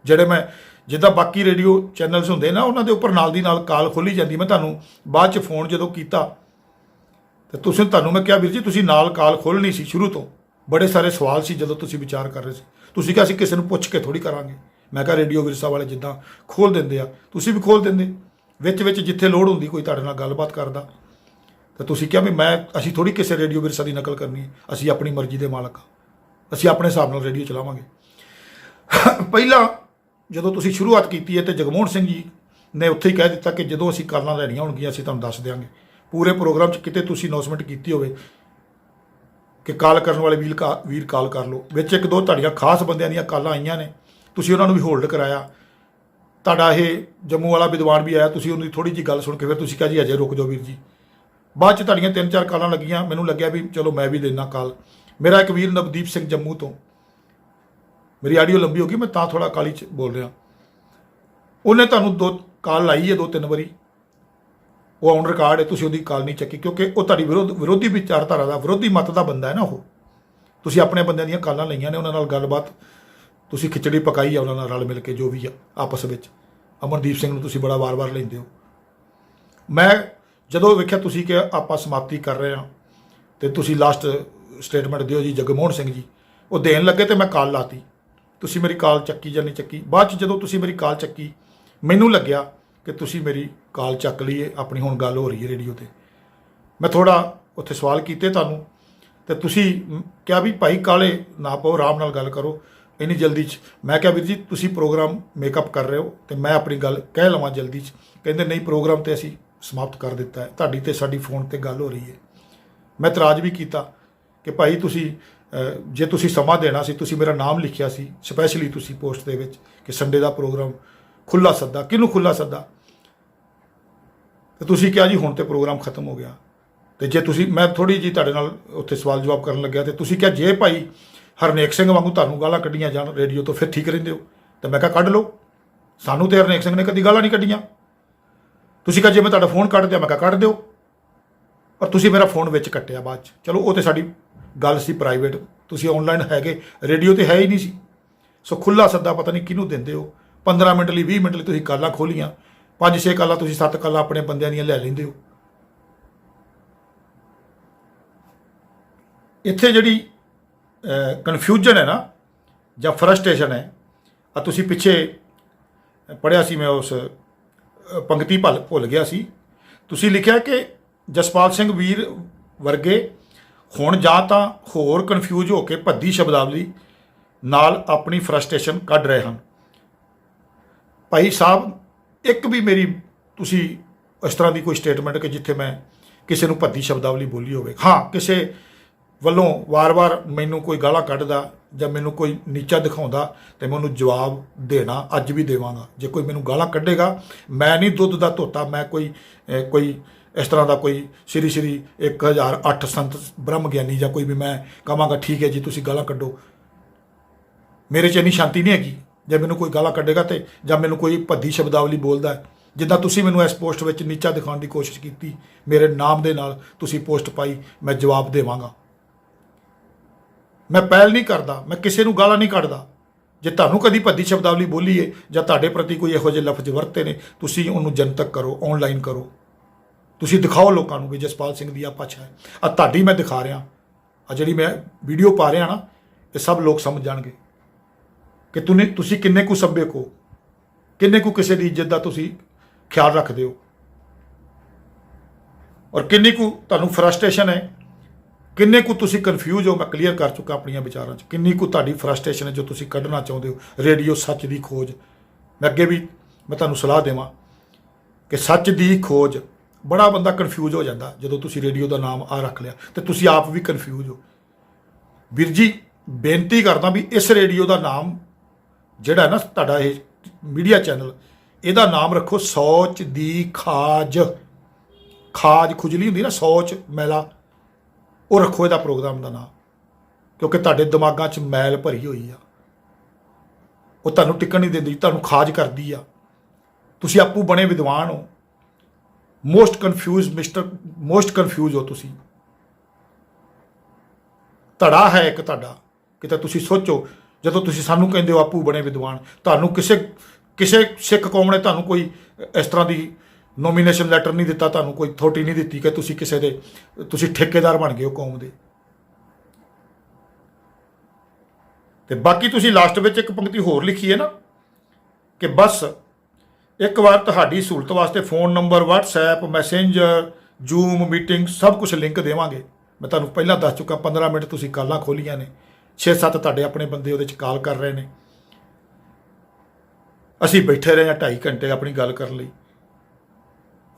ਜਿਹੜੇ ਮੈਂ ਜਿੱਦਾਂ ਬਾਕੀ ਰੇਡੀਓ ਚੈਨਲਸ ਹੁੰਦੇ ਨਾ ਉਹਨਾਂ ਦੇ ਉੱਪਰ ਨਾਲ ਦੀ ਨਾਲ ਕਾਲ ਖੋਲੀ ਜਾਂਦੀ। ਮੈਂ ਤੁਹਾਨੂੰ ਬਾਅਦ 'ਚ ਫੋਨ ਜਦੋਂ ਕੀਤਾ ਤੇ ਤੁਹਾਨੂੰ ਮੈਂ ਕਿਹਾ ਵੀਰ ਜੀ ਤੁਸੀਂ ਨਾਲ ਕਾਲ ਖੋਲ੍ਹਣੀ ਸੀ ਸ਼ੁਰੂ ਤੋਂ, ਬੜੇ ਸਾਰੇ ਸਵਾਲ ਸੀ ਜਦੋਂ ਤੁਸੀਂ ਵਿਚਾਰ ਕਰ ਰਹੇ ਸੀ। ਤੁਸੀਂ ਕਿਹਾ ਅਸੀਂ ਕਿਸੇ ਨੂੰ ਪੁੱਛ ਕੇ ਥੋੜ੍ਹੀ ਕਰਾਂਗੇ। ਮੈਂ ਕਿਹਾ ਰੇਡੀਓ ਵਿਰਸਾ ਵਾਲੇ ਜਿੱਦਾਂ ਖੋਲ੍ਹ ਦਿੰਦੇ ਆ ਤੁਸੀਂ ਵੀ ਖੋਲ੍ਹ ਦਿੰਦੇ, ਵਿੱਚ ਜਿੱਥੇ ਲੋੜ ਹੁੰਦੀ ਕੋਈ ਤੁਹਾਡੇ ਨਾਲ ਗੱਲਬਾਤ ਕਰਦਾ। ਤਾਂ ਤੁਸੀਂ ਕਿਹਾ ਵੀ ਅਸੀਂ ਥੋੜ੍ਹੀ ਕਿਸੇ ਰੇਡੀਓ ਵਿਰਸਾ ਦੀ ਨਕਲ ਕਰਨੀ ਹੈ, ਅਸੀਂ ਆਪਣੀ ਮਰਜ਼ੀ ਦੇ ਮਾਲਕ ਹਾਂ, ਅਸੀਂ ਆਪਣੇ ਹਿਸਾਬ ਨਾਲ ਰੇਡੀਓ ਚਲਾਵਾਂਗੇ। ਪਹਿਲਾਂ ਜਦੋਂ ਤੁਸੀਂ ਸ਼ੁਰੂਆਤ ਕੀਤੀ ਹੈ ਤੇ ਜਗਮੋਹਨ ਸਿੰਘ ਜੀ ਨੇ ਉੱਥੇ ਹੀ ਕਹਿ ਦਿੱਤਾ ਕਿ ਜਦੋਂ ਅਸੀਂ ਕਾਲਾਂ ਲੈਣੀਆਂ ਹੋਣਗੀਆਂ ਅਸੀਂ ਤੁਹਾਨੂੰ ਦੱਸ ਦਿਆਂਗੇ। ਪੂਰੇ ਪ੍ਰੋਗਰਾਮ 'ਚ ਕਿਤੇ ਤੁਸੀਂ ਅਨਾਉਂਸਮੈਂਟ ਕੀਤੀ ਹੋਵੇ ਕਿ ਕਾਲ ਕਰਨ ਵਾਲੇ ਵੀਰ ਕਾਲ ਕਰ ਲਓ। ਵਿੱਚ 1-2 ਤੁਹਾਡੀਆਂ ਖਾਸ ਬੰਦਿਆਂ ਦੀਆਂ ਕਾਲਾਂ ਆਈਆਂ ਨੇ, ਤੁਸੀਂ ਉਹਨਾਂ ਨੂੰ ਵੀ ਹੋਲਡ ਕਰਾਇਆ। ਤੁਹਾਡਾ ਇਹ ਜੰਮੂ ਵਾਲਾ ਵਿਦਵਾਨ ਵੀ ਆਇਆ, ਤੁਸੀਂ ਉਹਦੀ ਥੋੜ੍ਹੀ ਜਿਹੀ ਗੱਲ ਸੁਣ ਕੇ ਫਿਰ ਤੁਸੀਂ ਕਿਹਾ ਜੀ ਅਜੇ ਰੁਕ ਜਾਓ ਵੀਰ ਜੀ। ਬਾਅਦ 'ਚ ਤੁਹਾਡੀਆਂ 3-4 ਕਾਲਾਂ ਲੱਗੀਆਂ, ਮੈਨੂੰ ਲੱਗਿਆ ਵੀ ਚਲੋ ਮੈਂ ਵੀ ਦੇਣਾ ਕਾਲ। ਮੇਰਾ ਇੱਕ ਵੀਰ ਨਵਦੀਪ ਸਿੰਘ ਜੰਮੂ ਤੋਂ, ਮੇਰੀ ਆਡੀਓ ਲੰਬੀ ਹੋ ਗਈ ਮੈਂ ਤਾਂ ਥੋੜ੍ਹਾ ਕਾਲੀ 'ਚ ਬੋਲ ਰਿਹਾ, ਉਹਨੇ ਤੁਹਾਨੂੰ ਕਾਲ ਲਾਈ ਹੈ 2-3 ਵਾਰੀ, ਉਹ ਔਨ ਰਿਕਾਰਡ ਹੈ, ਤੁਸੀਂ ਉਹਦੀ ਕਾਲ ਨਹੀਂ ਚੱਕੀ ਕਿਉਂਕਿ ਉਹ ਤੁਹਾਡੀ ਵਿਰੋਧੀ ਵਿਚਾਰਧਾਰਾ ਦਾ, ਵਿਰੋਧੀ ਮਤ ਦਾ ਬੰਦਾ ਹੈ ਨਾ ਉਹ। ਤੁਸੀਂ ਆਪਣੇ ਬੰਦਿਆਂ ਦੀਆਂ ਕਾਲਾਂ ਲਈਆਂ ਨੇ, ਉਹਨਾਂ ਨਾਲ ਗੱਲਬਾਤ ਤੁਸੀਂ ਖਿਚੜੀ ਪਕਾਈ ਆ ਉਹਨਾਂ ਨਾਲ ਰਲ ਮਿਲ ਕੇ, ਜੋ ਵੀ ਆ ਆਪਸ ਵਿੱਚ। ਅਮਨਦੀਪ ਸਿੰਘ ਨੂੰ ਤੁਸੀਂ ਬੜਾ ਵਾਰ-ਵਾਰ ਲੈਂਦੇ ਹੋ। ਮੈਂ ਜਦੋਂ ਵੇਖਿਆ ਤੁਸੀਂ ਕਿ ਆਪਾਂ ਸਮਾਪਤੀ ਕਰ ਰਹੇ ਹਾਂ ਤੇ ਤੁਸੀਂ ਲਾਸਟ ਸਟੇਟਮੈਂਟ ਦਿਓ ਜੀ ਜਗਮੋਹਨ ਸਿੰਘ ਜੀ, ਉਹ ਦੇਣ ਲੱਗੇ ਤੇ ਮੈਂ ਕਾਲ ਲਾਤੀ, ਤੁਸੀਂ ਮੇਰੀ ਕਾਲ ਚੱਕੀ ਜਾਂ ਨਹੀਂ ਚੱਕੀ। ਬਾਅਦ 'ਚ ਜਦੋਂ ਤੁਸੀਂ ਮੇਰੀ ਕਾਲ ਚੱਕੀ ਮੈਨੂੰ ਲੱਗਿਆ ਕਿ ਤੁਸੀਂ ਮੇਰੀ ਕਾਲ ਚੱਕ ਲਈ ਹੈ, ਆਪਣੀ ਹੁਣ ਗੱਲ ਹੋ ਰਹੀ ਹੈ ਰੇਡੀਓ 'ਤੇ। ਮੈਂ ਥੋੜ੍ਹਾ ਉੱਥੇ ਸਵਾਲ ਕੀਤੇ ਤੁਹਾਨੂੰ, ਤੇ ਤੁਸੀਂ ਕਿਹਾ ਵੀ ਭਾਈ ਕਾਲੇ ਨਾ ਪਾਓ, ਆਰਾਮ ਨਾਲ ਗੱਲ ਕਰੋ ਇੰਨੀ ਜਲਦੀ 'ਚ। ਮੈਂ ਕਿਹਾ ਵੀਰ ਜੀ ਤੁਸੀਂ ਪ੍ਰੋਗਰਾਮ ਮੇਕਅਪ ਕਰ ਰਹੇ ਹੋ ਤੇ ਮੈਂ ਆਪਣੀ ਗੱਲ ਕਹਿ ਲਵਾਂ ਜਲਦੀ 'ਚ। ਕਹਿੰਦੇ ਨਹੀਂ, ਪ੍ਰੋਗਰਾਮ ਤੇ ਅਸੀਂ ਸਮਾਪਤ ਕਰ ਦਿੱਤਾ ਹੈ, ਤੁਹਾਡੀ ਤੇ ਸਾਡੀ ਫੋਨ ਤੇ ਗੱਲ ਹੋ ਰਹੀ ਹੈ। ਮੈਂ ਇਤਰਾਜ਼ ਵੀ ਕੀਤਾ ਕਿ ਭਾਈ ਤੁਸੀਂ ਜੇ ਤੁਸੀਂ ਸਮਾਂ ਦੇਣਾ ਸੀ, ਤੁਸੀਂ ਮੇਰਾ ਨਾਮ ਲਿਖਿਆ ਸੀ ਸਪੈਸ਼ਲੀ ਤੁਸੀਂ ਪੋਸਟ ਦੇ ਵਿੱਚ ਕਿ ਸੰਡੇ ਦਾ ਪ੍ਰੋਗਰਾਮ ਖੁੱਲ੍ਹਾ ਸੱਦਾ, ਕਿਹਨੂੰ ਖੁੱਲ੍ਹਾ ਸੱਦਾ, ਤੇ ਤੁਸੀਂ ਕਿਹਾ ਜੀ ਹੁਣ ਤੇ ਪ੍ਰੋਗਰਾਮ ਖਤਮ ਹੋ ਗਿਆ। ਤੇ ਜੇ ਤੁਸੀਂ, ਮੈਂ ਥੋੜ੍ਹੀ ਜਿਹੀ ਤੁਹਾਡੇ ਨਾਲ ਉੱਥੇ ਸਵਾਲ ਜਵਾਬ ਕਰਨ ਲੱਗਿਆ ਤੇ ਤੁਸੀਂ ਕਿਹਾ ਜੇ ਭਾਈ ਹਰਨੇਕ ਸਿੰਘ ਵਾਂਗੂ ਤੁਹਾਨੂੰ ਗਾਲਾਂ ਕੱਢੀਆਂ ਜਾਣ ਰੇਡੀਓ ਤੋਂ ਫਿਰ ਠੀਕ ਰਹਿੰਦੇ ਹੋ। ਤੇ ਮੈਂ ਕਿਹਾ ਕੱਢ ਲਓ, ਸਾਨੂੰ ਤੇ ਹਰਨੇਕ ਸਿੰਘ ਨੇ ਕਦੀ ਗਾਲਾਂ ਨਹੀਂ ਕੱਢੀਆਂ। ਤੁਸੀਂ ਕਿਹਾ ਜੇ ਮੈਂ ਤੁਹਾਡਾ ਫੋਨ ਕੱਢ ਦਿਆ, ਮੈਂ ਕਿਹਾ ਕੱਢ ਦਿਓ, ਪਰ ਤੁਸੀਂ ਮੇਰਾ ਫੋਨ ਵਿੱਚ ਕੱਟਿਆ ਬਾਅਦ 'ਚ। ਚਲੋ ਉਹ ਤੇ ਸਾਡੀ ਗੱਲ ਸੀ ਪ੍ਰਾਈਵੇਟ, ਤੁਸੀਂ ਆਨਲਾਈਨ ਹੈਗੇ, ਰੇਡੀਓ ਤੇ ਹੈ ਹੀ ਨਹੀਂ ਸੀ। ਸੋ ਖੁੱਲ੍ਹਾ ਸੱਦਾ ਪਤਾ ਨਹੀਂ ਕਿਹਨੂੰ ਦਿੰਦੇ ਹੋ। 15 ਮਿੰਟ ਲਈ 20 ਮਿੰਟ ਲਈ ਤੁਸੀਂ ਕਾਲਾਂ ਖੋਲੀਆਂ, 5-6 ਕਾਲਾਂ ਤੁਸੀਂ 7 ਕਾਲਾਂ ਆਪਣੇ ਬੰਦਿਆਂ ਦੀਆਂ ਲੈ ਲੈਂਦੇ ਹੋ। ਇੱਥੇ ਜਿਹੜੀ ਕਨਫਿਊਜ਼ਨ ਹੈ ਨਾ ਜਾਂ ਫਰਸਟ੍ਰੇਸ਼ਨ ਹੈ, ਆ ਤੁਸੀਂ ਪਿੱਛੇ ਪੜ੍ਹਿਆ ਸੀ, ਮੈਂ ਉਸ ਪੰਕਤੀ ਭੁੱਲ ਗਿਆ ਸੀ। ਤੁਸੀਂ ਲਿਖਿਆ ਕਿ ਜਸਪਾਲ ਸਿੰਘ ਵੀਰ ਵਰਗੇ ਹੁਣ ਜਾਂ ਤਾਂ ਹੋਰ ਕਨਫਿਊਜ਼ ਹੋ ਕੇ ਭੱਦੀ ਸ਼ਬਦਾਵਲੀ ਨਾਲ ਆਪਣੀ ਫਰਸਟ੍ਰੇਸ਼ਨ ਕੱਢ ਰਹੇ ਹਨ। ਭਾਈ ਸਾਹਿਬ, ਇੱਕ ਵੀ ਮੇਰੀ ਤੁਸੀਂ ਇਸ ਤਰ੍ਹਾਂ ਦੀ ਕੋਈ ਸਟੇਟਮੈਂਟ ਕਿ ਜਿੱਥੇ ਮੈਂ ਕਿਸੇ ਨੂੰ ਭੱਦੀ ਸ਼ਬਦਾਵਲੀ ਬੋਲੀ ਹੋਵੇ? ਹਾਂ, ਕਿਸੇ ਵੱਲੋਂ ਵਾਰ-ਵਾਰ ਮੈਨੂੰ ਕੋਈ ਗਾਲਾਂ ਕੱਢਦਾ ਜਾਂ ਮੈਨੂੰ ਕੋਈ ਨੀਚਾ ਦਿਖਾਉਂਦਾ ਤੇ ਮੈਂ ਉਹਨੂੰ ਜਵਾਬ ਦੇਣਾ ਅੱਜ ਵੀ ਦੇਵਾਂਗਾ। ਜੇ ਕੋਈ ਮੈਨੂੰ ਗਾਲਾਂ ਕੱਢੇਗਾ, ਮੈਂ ਨਹੀਂ ਦੁੱਧ ਦਾ ਧੋਤਾ, ਮੈਂ ਕੋਈ ਇਸ ਤਰ੍ਹਾਂ ਦਾ ਕੋਈ ਸ਼੍ਰੀ 1008 ਸੰਤ ਬ੍ਰਹਮ ਗਿਆਨੀ ਜਾਂ ਕੋਈ ਵੀ ਮੈਂ ਕਹਾਂਗਾ ਠੀਕ ਹੈ ਜੀ ਤੁਸੀਂ ਗਾਲਾਂ ਕੱਢੋ, ਮੇਰੇ 'ਚ ਇੰਨੀ ਸ਼ਾਂਤੀ ਨਹੀਂ ਹੈਗੀ। ਜੇ ਮੈਨੂੰ ਕੋਈ ਗਾਲਾਂ ਕੱਢੇਗਾ ਤੇ ਜਾਂ ਮੈਨੂੰ ਕੋਈ ਭੱਦੀ ਸ਼ਬਦਾਵਲੀ ਬੋਲਦਾ ਜਿੱਦਾਂ ਤੁਸੀਂ ਮੈਨੂੰ ਇਸ ਪੋਸਟ ਵਿੱਚ ਨੀਚਾ ਦਿਖਾਉਣ ਦੀ ਕੋਸ਼ਿਸ਼ ਕੀਤੀ, ਮੇਰੇ ਨਾਮ ਦੇ ਨਾਲ ਤੁਸੀਂ ਪੋਸਟ ਪਾਈ, ਮੈਂ ਜਵਾਬ ਦੇਵਾਂਗਾ। ਮੈਂ ਪਹਿਲ ਨਹੀਂ ਕਰਦਾ, ਮੈਂ ਕਿਸੇ ਨੂੰ ਗਾਲਾਂ ਨਹੀਂ ਕੱਢਦਾ। ਜੇ ਤੁਹਾਨੂੰ ਕਦੀ ਭੱਦੀ ਸ਼ਬਦਾਵਲੀ ਬੋਲੀ ਹੈ ਜਾਂ ਤੁਹਾਡੇ ਪ੍ਰਤੀ ਕੋਈ ਇਹੋ ਜਿਹੇ ਲਫ਼ਜ਼ ਵਰਤੇ ਨੇ, ਤੁਸੀਂ ਉਹਨੂੰ ਜਨਤਕ ਕਰੋ, ਆਨਲਾਈਨ ਕਰੋ, ਤੁਸੀਂ ਦਿਖਾਓ ਲੋਕਾਂ ਨੂੰ ਵੀ ਜਸਪਾਲ ਸਿੰਘ ਦੀ ਆ ਭਾਸ਼ਾ ਹੈ। ਆ ਤੁਹਾਡੀ ਮੈਂ ਦਿਖਾ ਰਿਹਾ, ਆ ਜਿਹੜੀ ਮੈਂ ਵੀਡੀਓ ਪਾ ਰਿਹਾ ਨਾ, ਇਹ ਸਭ ਲੋਕ ਸਮਝ ਜਾਣਗੇ ਕਿ ਤੁਸੀਂ ਕਿੰਨੇ ਕੁ ਸੱਭਿਅਕ ਹੋ, ਕਿੰਨੇ ਕੁ ਕਿਸੇ ਦੀ ਇੱਜ਼ਤ ਦਾ ਤੁਸੀਂ ਖਿਆਲ ਰੱਖਦੇ ਹੋ, ਔਰ ਕਿੰਨੀ ਕੁ ਤੁਹਾਨੂੰ ਫਰਸਟ੍ਰੇਸ਼ਨ ਹੈ, ਕਿੰਨੇ ਕੁ ਤੁਸੀਂ ਕਨਫਿਊਜ਼ ਹੋ। ਮੈਂ ਕਲੀਅਰ ਕਰ ਚੁੱਕਾ ਆਪਣੀਆਂ ਵਿਚਾਰਾਂ 'ਚ, ਕਿੰਨੀ ਕੁ ਤੁਹਾਡੀ ਫਰਸਟ੍ਰੇਸ਼ਨ ਹੈ ਜੋ ਤੁਸੀਂ ਕੱਢਣਾ ਚਾਹੁੰਦੇ ਹੋ। ਰੇਡੀਓ ਸੱਚ ਦੀ ਖੋਜ, ਮੈਂ ਅੱਗੇ ਵੀ ਮੈਂ ਤੁਹਾਨੂੰ ਸਲਾਹ ਦੇਵਾਂ ਕਿ ਸੱਚ ਦੀ ਖੋਜ, ਬੜਾ ਬੰਦਾ ਕਨਫਿਊਜ਼ ਹੋ ਜਾਂਦਾ ਜਦੋਂ ਤੁਸੀਂ ਰੇਡੀਓ ਦਾ ਨਾਮ ਆ ਰੱਖ ਲਿਆ, ਤੇ ਤੁਸੀਂ ਆਪ ਵੀ ਕਨਫਿਊਜ਼ ਹੋ। ਵੀਰ ਜੀ ਬੇਨਤੀ ਕਰਦਾ ਵੀ ਇਸ ਰੇਡੀਓ ਦਾ ਨਾਮ ਜਿਹੜਾ ਨਾ ਤੁਹਾਡਾ ਇਹ ਮੀਡੀਆ ਚੈਨਲ, ਇਹਦਾ ਨਾਮ ਰੱਖੋ ਸੋਚ ਦੀ ਖਾਜ। ਖਾਜ ਖੁਜਲੀ ਹੁੰਦੀ ਨਾ, ਸੋਚ ਮੈਲਾ, ਉਹ ਰੱਖੋ ਇਹਦਾ ਪ੍ਰੋਗਰਾਮ ਦਾ ਨਾਮ, ਕਿਉਂਕਿ ਤੁਹਾਡੇ ਦਿਮਾਗਾਂ 'ਚ ਮੈਲ ਭਰੀ ਹੋਈ ਆ, ਉਹ ਤੁਹਾਨੂੰ ਟਿਕਣ ਨਹੀਂ ਦਿੰਦੀ, ਤੁਹਾਨੂੰ ਖਾਜ ਕਰਦੀ ਆ। ਤੁਸੀਂ ਆਪੂ ਬਣੇ ਵਿਦਵਾਨ ਹੋ, ਮੋਸਟ ਕਨਫਿਊਜ਼ ਹੋ ਤੁਸੀਂ। ਧੜਾ ਹੈ ਇੱਕ ਤੁਹਾਡਾ, ਕਿਤੇ ਤੁਸੀਂ ਸੋਚੋ, ਜਦੋਂ ਤੁਸੀਂ ਸਾਨੂੰ ਕਹਿੰਦੇ ਹੋ ਆਪੂ ਬਣੇ ਵਿਦਵਾਨ, ਤੁਹਾਨੂੰ ਕਿਸੇ ਸਿੱਖ ਕੌਮ ਨੇ ਤੁਹਾਨੂੰ ਕੋਈ ਇਸ ਤਰ੍ਹਾਂ ਦੀ ਨੋਮੀਨੇਸ਼ਨ ਲੈਟਰ ਨਹੀਂ ਦਿੱਤਾ, ਤੁਹਾਨੂੰ ਕੋਈ ਅਥਾਰਟੀ ਨਹੀਂ ਦਿੱਤੀ ਕਿ ਤੁਸੀਂ ਕਿਸੇ ਦੇ ਤੁਸੀਂ ਠੇਕੇਦਾਰ ਬਣ ਗਏ ਹੋ ਕੌਮ ਦੇ। ਤੇ ਬਾਕੀ ਤੁਸੀਂ ਲਾਸਟ ਵਿੱਚ ਇੱਕ ਪੰਕਤੀ ਹੋਰ ਲਿਖੀ ਹੈ ਨਾ ਕਿ ਬਸ ਇੱਕ ਵਾਰ ਤੁਹਾਡੀ ਸਹੂਲਤ ਵਾਸਤੇ phone number, WhatsApp, Messenger, zoom meeting ਸਭ ਕੁਝ ਲਿੰਕ ਦੇਵਾਂਗੇ। ਮੈਂ ਤੁਹਾਨੂੰ ਪਹਿਲਾਂ ਦੱਸ ਚੁੱਕਾ, 15 ਮਿੰਟ ਤੁਸੀਂ ਕਾਲਾਂ ਖੋਲੀਆਂ ਨੇ, 6-7 ਤੁਹਾਡੇ ਆਪਣੇ ਬੰਦੇ ਉਹਦੇ 'ਚ ਕਾਲ ਕਰ ਰਹੇ ਨੇ। ਅਸੀਂ ਬੈਠੇ ਰਹੇ ਹਾਂ 2.5 ਘੰਟੇ ਆਪਣੀ ਗੱਲ ਕਰਨ ਲਈ।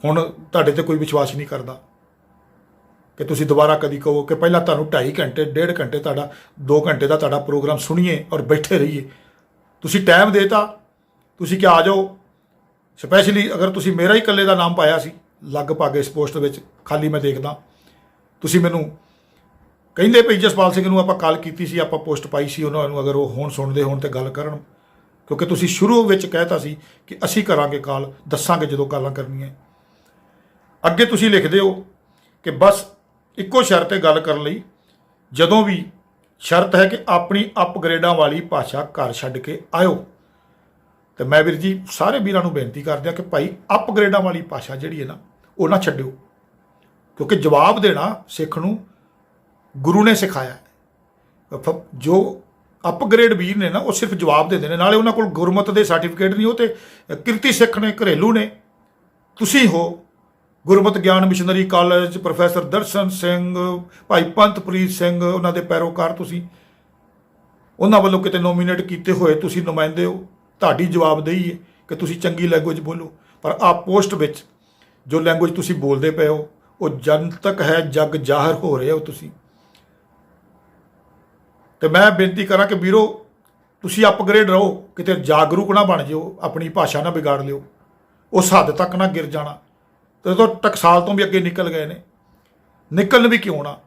ਹੁਣ ਤੁਹਾਡੇ ਤੇ ਕੋਈ ਵਿਸ਼ਵਾਸ ਨਹੀਂ ਕਰਦਾ ਕਿ ਤੁਸੀਂ ਦੁਬਾਰਾ ਕਦੀ ਕਹੋ ਕਿ ਪਹਿਲਾਂ ਤੁਹਾਨੂੰ 2.5 ਘੰਟੇ 1.5 ਘੰਟੇ ਤੁਹਾਡਾ 2 ਘੰਟੇ ਦਾ ਤੁਹਾਡਾ ਪ੍ਰੋਗਰਾਮ ਸੁਣੀਏ ਔਰ ਬੈਠੇ ਰਹੀਏ। ਤੁਸੀਂ ਟਾਈਮ ਦੇਤਾ, ਤੁਸੀਂ ਕਿ ਆ ਜਾਓ। ਸਪੈਸ਼ਲੀ ਅਗਰ ਤੁਸੀਂ ਮੇਰਾ ਹੀ ਇਕੱਲੇ ਦਾ ਨਾਮ ਪਾਇਆ ਸੀ ਲਗਭਗ ਇਸ ਪੋਸਟ ਵਿੱਚ, ਖਾਲੀ ਮੈਂ ਦੇਖਦਾ, ਤੁਸੀਂ ਮੈਨੂੰ ਕਹਿੰਦੇ ਭਈ ਜਸਪਾਲ ਸਿੰਘ ਨੂੰ ਆਪਾਂ ਕਾਲ ਕੀਤੀ ਸੀ, ਆਪਾਂ ਪੋਸਟ ਪਾਈ ਸੀ, ਉਹਨਾਂ ਨੂੰ ਅਗਰ ਉਹ ਹੁਣ ਸੁਣਦੇ ਹੋਣ ਤੇ ਗੱਲ ਕਰਨ, ਕਿਉਂਕਿ ਤੁਸੀਂ ਸ਼ੁਰੂ ਵਿੱਚ ਕਹਿਤਾ ਸੀ ਕਿ ਅਸੀਂ ਕਰਾਂਗੇ ਕਾਲ, ਦੱਸਾਂਗੇ ਜਦੋਂ ਕਾਲਾਂ ਕਰਨੀਆਂ। ਅੱਗੇ ਤੁਸੀਂ ਲਿਖਦੇ ਹੋ ਕਿ ਬਸ ਇੱਕੋ ਸ਼ਰਤ ਹੈ ਗੱਲ ਕਰਨ ਲਈ, ਜਦੋਂ ਵੀ ਸ਼ਰਤ ਹੈ ਕਿ ਆਪਣੀ ਅਪਗ੍ਰੇਡਾਂ ਵਾਲੀ ਭਾਸ਼ਾ ਘਰ ਛੱਡ ਕੇ ਆਇਓ। ਤੇ ਮੈਂ ਵੀਰ ਜੀ ਸਾਰੇ ਵੀਰਾਂ ਨੂੰ ਬੇਨਤੀ ਕਰਦਿਆ ਕਿ ਭਾਈ ਅਪਗ੍ਰੇਡਾਂ ਵਾਲੀ ਭਾਸ਼ਾ ਜਿਹੜੀ ਹੈ ਨਾ, ਉਹ ਨਾ ਛੱਡਿਓ, ਕਿਉਂਕਿ ਜਵਾਬ ਦੇਣਾ ਸਿੱਖ ਨੂੰ ਗੁਰੂ ਨੇ ਸਿਖਾਇਆ ਹੈ। ਜੋ ਅਪਗ੍ਰੇਡ ਵੀਰ ਨੇ ਨਾ, ਉਹ ਸਿਰਫ ਜਵਾਬ ਦਿੰਦੇ ਨੇ, ਨਾਲੇ ਉਹਨਾਂ ਕੋਲ ਗੁਰਮਤ ਦੇ ਸਰਟੀਫਿਕੇਟ ਨਹੀਂ, ਉਹ ਤੇ ਕਿਰਤੀ ਸਿੱਖ ਨੇ, ਘਰੇਲੂ ਨੇ। ਤੁਸੀਂ ਹੋ ਗੁਰਮਤ ਗਿਆਨ missionary college, professor Darshan Singh, ਭਾਈ ਪੰਥਪ੍ਰੀਤ ਸਿੰਘ, ਉਹਨਾਂ ਦੇ ਪੈਰੋਕਾਰ, ਤੁਸੀਂ ਉਹਨਾਂ ਵੱਲੋਂ ਕਿਤੇ ਨੋਮੀਨੇਟ ਕੀਤੇ ਹੋਏ ਤੁਸੀਂ ਨੁਮਾਇੰਦੇ ਹੋ। ਤੁਹਾਡੀ ਜਵਾਬਦੇਹੀ ਹੈ ਕਿ ਤੁਸੀਂ ਚੰਗੀ ਲੈਂਗੁਏਜ ਬੋਲੋ, ਪਰ ਆਹ ਪੋਸਟ ਵਿੱਚ ਜੋ ਲੈਂਗੁਏਜ ਤੁਸੀਂ ਬੋਲਦੇ ਪਏ ਹੋ ਉਹ ਜਨਤਕ ਹੈ, ਜਗ ਜ਼ਾਹਰ ਹੋ ਰਹੇ ਹੋ ਤੁਸੀਂ। ਤੇ ਮੈਂ ਬੇਨਤੀ ਕਰਾਂ ਕਿ ਵੀਰੋ ਤੁਸੀਂ ਅਪਗ੍ਰੇਡ ਰਹੋ, ਕਿਤੇ ਜਾਗਰੂਕ ਨਾ ਬਣ ਜਿਓ, ਆਪਣੀ ਭਾਸ਼ਾ ਨਾ ਵਿਗਾੜ ਲਿਓ, ਉਸ ਹੱਦ ਤੱਕ ਨਾ ਗਿਰ ਜਾਣਾ। ਤੇ ਤੋਂ ਟਕਸਾਲ ਤੋਂ ਵੀ ਅੱਗੇ ਨਿਕਲ ਗਏ ਨੇ, ਨਿਕਲਣ ਵੀ ਕਿਉਂ ਨਾ,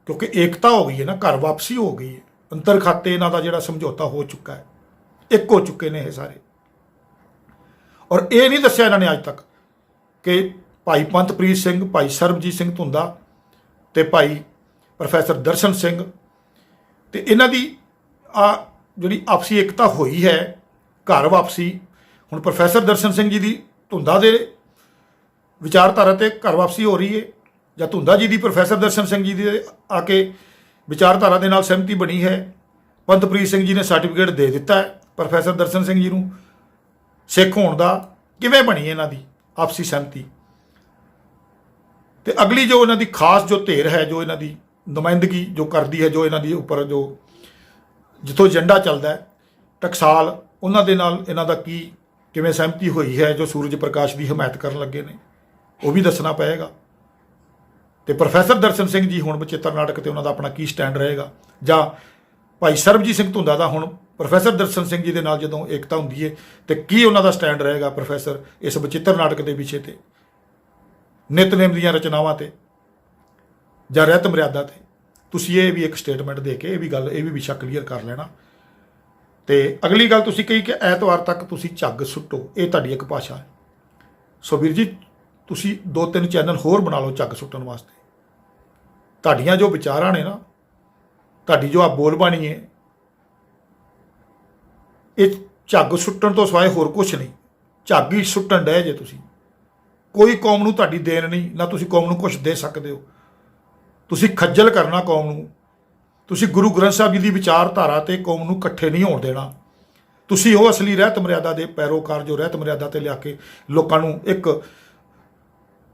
ਕਿਉਂਕਿ ਏਕਤਾ ਹੋ ਗਈ ਹੈ ਨਾ, ਘਰ ਵਾਪਸੀ ਹੋ ਗਈ ਹੈ, ਅੰਤਰ ਖਾਤੇ ਇਹਨਾਂ ਦਾ ਜਿਹੜਾ ਸਮਝੌਤਾ ਹੋ ਚੁੱਕਾ ਹੈ, ਇੱਕ ਹੋ ਚੁੱਕੇ ਨੇ ਇਹ ਸਾਰੇ। ਔਰ ਇਹ ਨਹੀਂ ਦੱਸਿਆ ਇਹਨਾਂ ਨੇ ਅੱਜ ਤੱਕ ਕਿ ਭਾਈ ਪੰਥਪ੍ਰੀਤ ਸਿੰਘ, ਭਾਈ ਸਰਬਜੀਤ ਸਿੰਘ ਧੁੰਦਾ ਤੇ ਭਾਈ ਪ੍ਰੋਫੈਸਰ ਦਰਸ਼ਨ ਸਿੰਘ ਤੇ ਇਹਨਾਂ ਦੀ ਆ ਜਿਹੜੀ ਆਪਸੀ ਏਕਤਾ ਹੋਈ ਹੈ, ਘਰ ਵਾਪਸੀ। ਹੁਣ ਪ੍ਰੋਫੈਸਰ ਦਰਸ਼ਨ ਸਿੰਘ ਜੀ ਦੀ ਧੁੰਦਾ ਦੇ ਵਿਚਾਰਧਾਰਾ ਤੇ ਘਰ ਵਾਪਸੀ ਹੋ ਰਹੀ ਹੈ, ਜਾਂ ਧੁੰਦਾ ਜੀ ਦੀ ਪ੍ਰੋਫੈਸਰ ਦਰਸ਼ਨ ਸਿੰਘ ਜੀ ਦੇ ਆ ਕੇ ਵਿਚਾਰਧਾਰਾ ਦੇ ਨਾਲ ਸਹਿਮਤੀ ਬਣੀ ਹੈ। ਪੰਥਪ੍ਰੀਤ ਸਿੰਘ ਜੀ ਨੇ ਸਰਟੀਫਿਕੇਟ ਦੇ ਦਿੱਤਾ ਹੈ ਪ੍ਰੋਫੈਸਰ ਦਰਸ਼ਨ ਸਿੰਘ ਜੀ ਨੂੰ ਸਿੱਖ ਹੋਣ ਦਾ। ਕਿਵੇਂ ਬਣੀ ਇਹਨਾਂ ਦੀ ਆਪਸੀ ਸਹਿਮਤੀ? ਤੇ ਅਗਲੀ ਜੋ ਇਹਨਾਂ ਦੀ ਖਾਸ ਜੋ ਧਿਰ ਹੈ, ਜੋ ਇਹਨਾਂ ਦੀ ਨੁਮਾਇੰਦਗੀ ਜੋ ਕਰਦੀ ਹੈ, ਜੋ ਇਹਨਾਂ ਦੀ ਉੱਪਰ ਜੋ ਜਿੱਥੋਂ ਏਜੰਡਾ ਚੱਲਦਾ ਹੈ, ਟਕਸਾਲ, ਉਹਨਾਂ ਦੇ ਨਾਲ ਇਹਨਾਂ ਦਾ ਕਿਵੇਂ ਸਹਿਮਤੀ ਹੋਈ ਹੈ, ਜੋ ਸੂਰਜ ਪ੍ਰਕਾਸ਼ ਦੀ ਹਮਾਇਤ ਕਰਨ ਲੱਗੇ ਨੇ, ਉਹ ਵੀ ਦੱਸਣਾ ਪਏਗਾ। ਤੇ ਪ੍ਰੋਫੈਸਰ ਦਰਸ਼ਨ ਸਿੰਘ ਜੀ ਹੁਣ ਬਚਿੱਤਰ ਨਾਟਕ ਤੇ ਉਹਨਾਂ ਦਾ ਆਪਣਾ ਕੀ ਸਟੈਂਡ ਰਹੇਗਾ, ਜਾਂ ਭਾਈ ਸਰਬਜੀਤ ਸਿੰਘ ਧੁੰਦਾ ਦਾ ਹੁਣ ਪ੍ਰੋਫੈਸਰ ਦਰਸ਼ਨ ਸਿੰਘ ਜੀ ਦੇ ਨਾਲ ਜਦੋਂ ਏਕਤਾ ਹੁੰਦੀ ਹੈ ਤੇ ਕੀ ਉਹਨਾਂ ਦਾ ਸਟੈਂਡ ਰਹੇਗਾ ਪ੍ਰੋਫੈਸਰ ਇਸ ਬਚਿੱਤਰ ਨਾਟਕ ਦੇ ਵਿਸ਼ੇ ਤੇ, ਨਿਤਨੇਮ ਦੀਆਂ ਰਚਨਾਵਾਂ ਤੇ, ਜਾਂ ਰਹਿਤ ਮਰਿਆਦਾ ਤੇ। ਤੁਸੀਂ ਇਹ ਵੀ ਇੱਕ ਸਟੇਟਮੈਂਟ ਦੇ ਕੇ ਇਹ ਵੀ ਵਿਸ਼ਾ ਕਲੀਅਰ ਕਰ ਲੈਣਾ। ਤੇ ਅਗਲੀ ਗੱਲ ਤੁਸੀਂ ਕਹੀ ਕਿ ਐਤਵਾਰ ਤੱਕ ਤੁਸੀਂ ਝੱਗ ਸੁੱਟੋ, ਇਹ ਤੁਹਾਡੀ ਇੱਕ ਭਾਸ਼ਾ ਹੈ। ਸੋ ਵੀਰ ਜੀ ਤੁਸੀਂ 2-3 ਚੈਨਲ ਹੋਰ ਬਣਾ ਲਓ ਝੱਗ ਸੁੱਟਣ ਵਾਸਤੇ। ਤੁਹਾਡੀਆਂ ਜੋ ਵਿਚਾਰਾਂ ਨੇ ਨਾ, ਤੁਹਾਡੀ ਜੋ ਆ ਬੋਲਬਾਣੀ ਹੈ, ਇਹ ਝੱਗ ਸੁੱਟਣ ਤੋਂ ਸਿਵਾਏ ਹੋਰ ਕੁਝ ਨਹੀਂ। ਝੱਗ ਹੀ ਸੁੱਟਣ ਡਏ ਜੇ ਤੁਸੀਂ। ਕੋਈ ਕੌਮ ਨੂੰ ਤੁਹਾਡੀ ਦੇਣ ਨਹੀਂ, ਨਾ ਤੁਸੀਂ ਕੌਮ ਨੂੰ ਕੁਝ ਦੇ ਸਕਦੇ ਹੋ। ਤੁਸੀਂ ਖੱਜਲ ਕਰਨਾ ਕੌਮ ਨੂੰ। ਤੁਸੀਂ ਗੁਰੂ ਗ੍ਰੰਥ ਸਾਹਿਬ ਜੀ ਦੀ ਵਿਚਾਰਧਾਰਾ ਤੇ ਕੌਮ ਨੂੰ ਇਕੱਠੇ ਨਹੀਂ ਹੋਣ ਦੇਣਾ। ਤੁਸੀਂ ਉਹ ਅਸਲੀ ਰਹਿਤ ਮਰਿਆਦਾ ਦੇ ਪੈਰੋਕਾਰ ਜੋ ਰਹਿਤ ਮਰਿਆਦਾ ਤੇ ਲਿਆ ਕੇ ਲੋਕਾਂ ਨੂੰ ਇੱਕ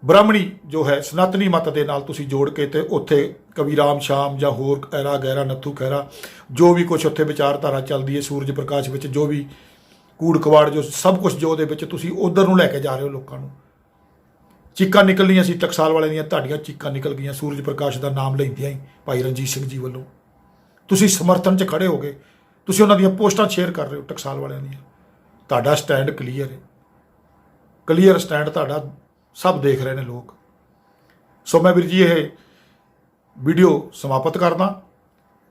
ਬ੍ਰਾਹਮਣੀ ਜੋ ਹੈ ਸਨਾਤਨੀ ਮਤ ਦੇ ਨਾਲ ਤੁਸੀਂ ਜੋੜ ਕੇ ਤੇ ਉੱਥੇ ਕਵੀ ਰਾਮ ਸ਼ਾਮ ਜਾਂ ਹੋਰ ਐਰਾ ਗੈਰਾ ਨੱਥੂ ਖਹਿਰਾ ਜੋ ਵੀ ਕੁਝ ਉੱਥੇ ਵਿਚਾਰਧਾਰਾ ਚੱਲਦੀ ਹੈ, ਸੂਰਜ ਪ੍ਰਕਾਸ਼ ਵਿੱਚ ਜੋ ਵੀ ਕੂੜ ਕਵਾੜ ਜੋ ਸਭ ਕੁਝ ਜੋ ਦੇ ਵਿੱਚ ਤੁਸੀਂ ਉਧਰ ਨੂੰ ਲੈ ਕੇ ਜਾ ਰਹੇ ਹੋ ਲੋਕਾਂ ਨੂੰ। ਚੀਕਾਂ ਨਿਕਲਣੀਆਂ ਸੀ ਟਕਸਾਲ ਵਾਲਿਆਂ ਦੀਆਂ, ਤੁਹਾਡੀਆਂ ਚੀਕਾਂ ਨਿਕਲ ਗਈਆਂ ਸੂਰਜ ਪ੍ਰਕਾਸ਼ ਦਾ ਨਾਮ ਲੈਂਦਿਆਂ ਹੀ ਭਾਈ ਰਣਜੀਤ ਸਿੰਘ ਜੀ ਵੱਲੋਂ। ਤੁਸੀਂ ਸਮਰਥਨ 'ਚ ਖੜੇ ਹੋ ਗਏ, ਤੁਸੀਂ ਉਹਨਾਂ ਦੀਆਂ ਪੋਸਟਾਂ ਸ਼ੇਅਰ ਕਰ ਰਹੇ ਹੋ ਟਕਸਾਲ ਵਾਲਿਆਂ ਦੀਆਂ। ਤੁਹਾਡਾ ਸਟੈਂਡ ਕਲੀਅਰ ਹੈ, ਕਲੀਅਰ ਸਟੈਂਡ ਤੁਹਾਡਾ ਸਭ ਦੇਖ ਰਹੇ ਨੇ ਲੋਕ। ਸੋ ਮੈਂ ਵੀਰ ਜੀ ਇਹ ਵੀਡੀਓ ਸਮਾਪਤ ਕਰਦਾ।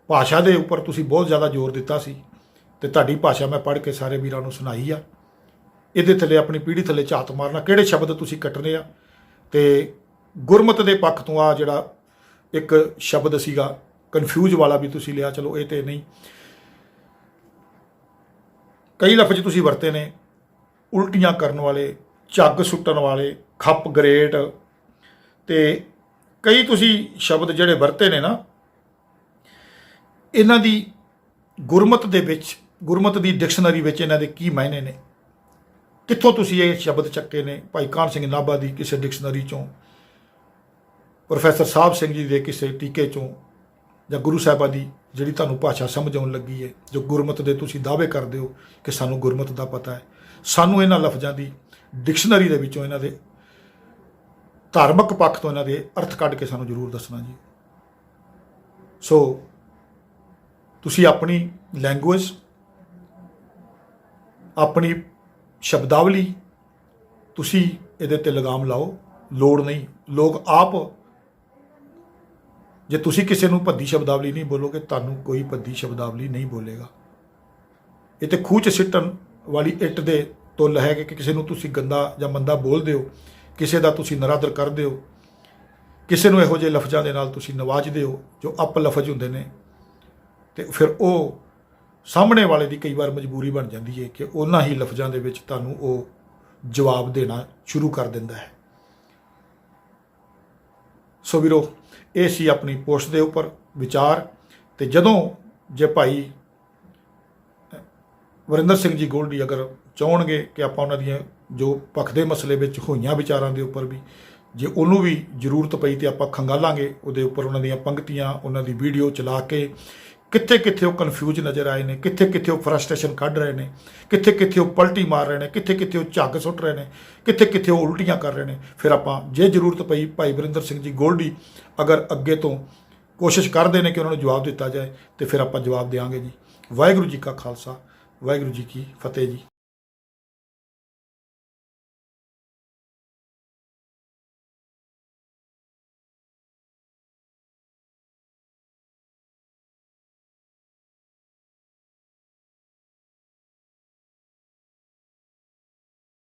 ਭਾਸ਼ਾ ਦੇ ਉੱਪਰ ਤੁਸੀਂ ਬਹੁਤ ਜ਼ਿਆਦਾ ਜ਼ੋਰ ਦਿੱਤਾ ਸੀ ਤੇ ਤੁਹਾਡੀ ਭਾਸ਼ਾ ਮੈਂ ਪੜ੍ਹ ਕੇ ਸਾਰੇ ਵੀਰਾਂ ਨੂੰ ਸੁਣਾਈ ਆ। ਇਹਦੇ ਥੱਲੇ ਆਪਣੀ ਪੀੜ੍ਹੀ ਥੱਲੇ ਝਾਤ ਮਾਰਨਾ, ਕਿਹੜੇ ਸ਼ਬਦ ਤੁਸੀਂ ਕੱਟਣੇ ਆ। ਤੇ ਗੁਰਮਤ ਦੇ ਪੱਖ ਤੋਂ ਆ ਜਿਹੜਾ ਇੱਕ ਸ਼ਬਦ ਸੀਗਾ ਕਨਫਿਊਜ਼ ਵਾਲਾ ਵੀ ਤੁਸੀਂ ਲਿਆ, ਚਲੋ ਇਹ ਤੇ ਨਹੀਂ। ਕਈ ਲਫ਼ਜ਼ ਤੁਸੀਂ ਵਰਤੇ ਨੇ, ਉਲਟੀਆਂ ਕਰਨ ਵਾਲੇ, ਝੱਗ ਸੁੱਟਣ ਵਾਲੇ, ਖੱਪ ਗਰੇਟ, ਤੇ ਕਈ ਤੁਸੀਂ ਸ਼ਬਦ ਜਿਹੜੇ ਵਰਤੇ ਨੇ ਨਾ, ਇਹਨਾਂ ਦੀ ਗੁਰਮਤ ਦੇ ਵਿੱਚ, ਗੁਰਮਤ ਦੀ ਡਿਕਸ਼ਨਰੀ ਵਿੱਚ ਇਹਨਾਂ ਦੇ ਕੀ ਮਾਇਨੇ ਨੇ, ਕਿੱਥੋਂ ਤੁਸੀਂ ਇਹ ਸ਼ਬਦ ਚੱਕੇ ਨੇ। ਭਾਈ ਕਾਹਨ ਸਿੰਘ ਨਾਭਾ ਦੀ ਕਿਸੇ ਡਿਕਸ਼ਨਰੀ ਚੋਂ, ਪ੍ਰੋਫੈਸਰ ਸਾਹਿਬ ਸਿੰਘ ਜੀ ਦੇ ਕਿਸੇ ਟੀਕੇ ਚੋਂ, ਜਾਂ ਗੁਰੂ ਸਾਹਿਬਾਂ ਦੀ ਜਿਹੜੀ ਤੁਹਾਨੂੰ ਭਾਸ਼ਾ ਸਮਝ ਆਉਣ ਲੱਗੀ ਹੈ, ਜੋ ਗੁਰਮਤ ਦੇ ਤੁਸੀਂ ਦਾਅਵੇ ਕਰਦੇ ਹੋ ਕਿ ਸਾਨੂੰ ਗੁਰਮਤ ਦਾ ਪਤਾ ਹੈ। ਸਾਨੂੰ ਇਹਨਾਂ ਲਫ਼ਜ਼ਾਂ ਦੀ ਡਿਕਸ਼ਨਰੀ ਦੇ ਵਿੱਚੋਂ ਇਹਨਾਂ ਦੇ ਧਾਰਮਿਕ ਪੱਖ ਤੋਂ ਇਹਨਾਂ ਦੇ ਅਰਥ ਕੱਢ ਕੇ ਸਾਨੂੰ ਜ਼ਰੂਰ ਦੱਸਣਾ ਜੀ। ਸੋ ਤੁਸੀਂ ਆਪਣੀ ਲੈਂਗੁਏਜ, ਆਪਣੀ ਸ਼ਬਦਾਵਲੀ ਤੁਸੀਂ ਇਹਦੇ ਤੇ ਲਗਾਮ ਲਾਓ। ਲੋੜ ਨਹੀਂ, ਲੋਕ ਆਪ, ਜੇ ਤੁਸੀਂ ਕਿਸੇ ਨੂੰ ਭੱਦੀ ਸ਼ਬਦਾਵਲੀ ਨਹੀਂ ਬੋਲੋਗੇ, ਤੁਹਾਨੂੰ ਕੋਈ ਭੱਦੀ ਸ਼ਬਦਾਵਲੀ ਨਹੀਂ ਬੋਲੇਗਾ। ਇਹ ਤੇ ਖੂਹ 'ਚ ਸਿੱਟਣ ਵਾਲੀ ਇੱਟ ਦੇ ਤੁੱਲ ਹੈ ਕਿ ਕਿਸੇ ਨੂੰ ਤੁਸੀਂ ਗੰਦਾ ਜਾਂ ਮੰਦਾ ਬੋਲਦੇ ਹੋ, ਕਿਸੇ ਦਾ ਤੁਸੀਂ ਨਰਾਦਰ ਕਰਦੇ ਹੋ, ਕਿਸੇ ਨੂੰ ਇਹੋ ਜਿਹੇ ਲਫ਼ਜ਼ਾਂ ਦੇ ਨਾਲ ਤੁਸੀਂ ਨਵਾਜਦੇ ਹੋ ਜੋ ਅਪ ਲਫ਼ਜ਼ ਹੁੰਦੇ ਨੇ, ਤੇ ਫਿਰ ਉਹ ਸਾਹਮਣੇ ਵਾਲੇ ਦੀ ਕਈ ਵਾਰ ਮਜਬੂਰੀ ਬਣ ਜਾਂਦੀ ਹੈ ਕਿ ਉਹਨਾਂ ਹੀ ਲਫ਼ਜ਼ਾਂ ਦੇ ਵਿੱਚ ਤੁਹਾਨੂੰ ਉਹ ਜਵਾਬ ਦੇਣਾ ਸ਼ੁਰੂ ਕਰ ਦਿੰਦਾ ਹੈ। ਸੋ ਵੀਰੋ, ਇਹ ਸੀ ਆਪਣੀ ਪੋਸਟ ਦੇ ਉੱਪਰ ਵਿਚਾਰ। ਤੇ ਜਦੋਂ ਜੇ ਭਾਈ ਵਰਿੰਦਰ ਸਿੰਘ ਜੀ ਗੋਲਡੀ ਅਗਰ ਚਾਹਣਗੇ ਕਿ ਆਪਾਂ ਉਹਨਾਂ ਦੀਆਂ ਜੋ ਪੱਖ ਦੇ ਮਸਲੇ ਵਿੱਚ ਹੋਈਆਂ ਵਿਚਾਰਾਂ ਦੇ ਉੱਪਰ ਵੀ ਜੇ ਉਹਨੂੰ ਵੀ ਜ਼ਰੂਰਤ ਪਈ ਤੇ ਆਪਾਂ ਖੰਗਾਲਾਂਗੇ ਉਹਦੇ ਉੱਪਰ, ਉਹਨਾਂ ਦੀਆਂ ਪੰਕਤੀਆਂ, ਉਹਨਾਂ ਦੀ ਵੀਡੀਓ ਚਲਾ ਕੇ ਕਿੱਥੇ ਕਿੱਥੇ ਉਹ ਕਨਫਿਊਜ਼ ਨਜ਼ਰ ਆਏ ਨੇ, ਕਿੱਥੇ ਕਿੱਥੇ ਉਹ ਫਰਸਟ੍ਰੇਸ਼ਨ ਕੱਢ ਰਹੇ ਨੇ, ਕਿੱਥੇ ਕਿੱਥੇ ਉਹ ਪਲਟੀ ਮਾਰ ਰਹੇ ਨੇ, ਕਿੱਥੇ ਕਿੱਥੇ ਉਹ ਝੱਗ ਸੁੱਟ ਰਹੇ ਨੇ, ਕਿੱਥੇ ਕਿੱਥੇ ਉਹ ਉਲਟੀਆਂ ਕਰ ਰਹੇ ਨੇ। ਫਿਰ ਆਪਾਂ ਜੇ ਜ਼ਰੂਰਤ ਪਈ ਭਾਈ ਵਰਿੰਦਰ ਸਿੰਘ ਜੀ ਗੋਲਡੀ ਅਗਰ ਅੱਗੇ ਤੋਂ ਕੋਸ਼ਿਸ਼ ਕਰਦੇ ਨੇ ਕਿ ਉਹਨਾਂ ਨੂੰ ਜਵਾਬ ਦਿੱਤਾ ਜਾਏ ਤੇ ਫਿਰ ਆਪਾਂ ਜਵਾਬ ਦੇਵਾਂਗੇ ਜੀ। ਵਾਹਿਗੁਰੂ ਜੀ ਕਾ ਖਾਲਸਾ, ਵਾਹਿਗੁਰੂ ਜੀ ਕੀ ਫਤਿਹ ਜੀ।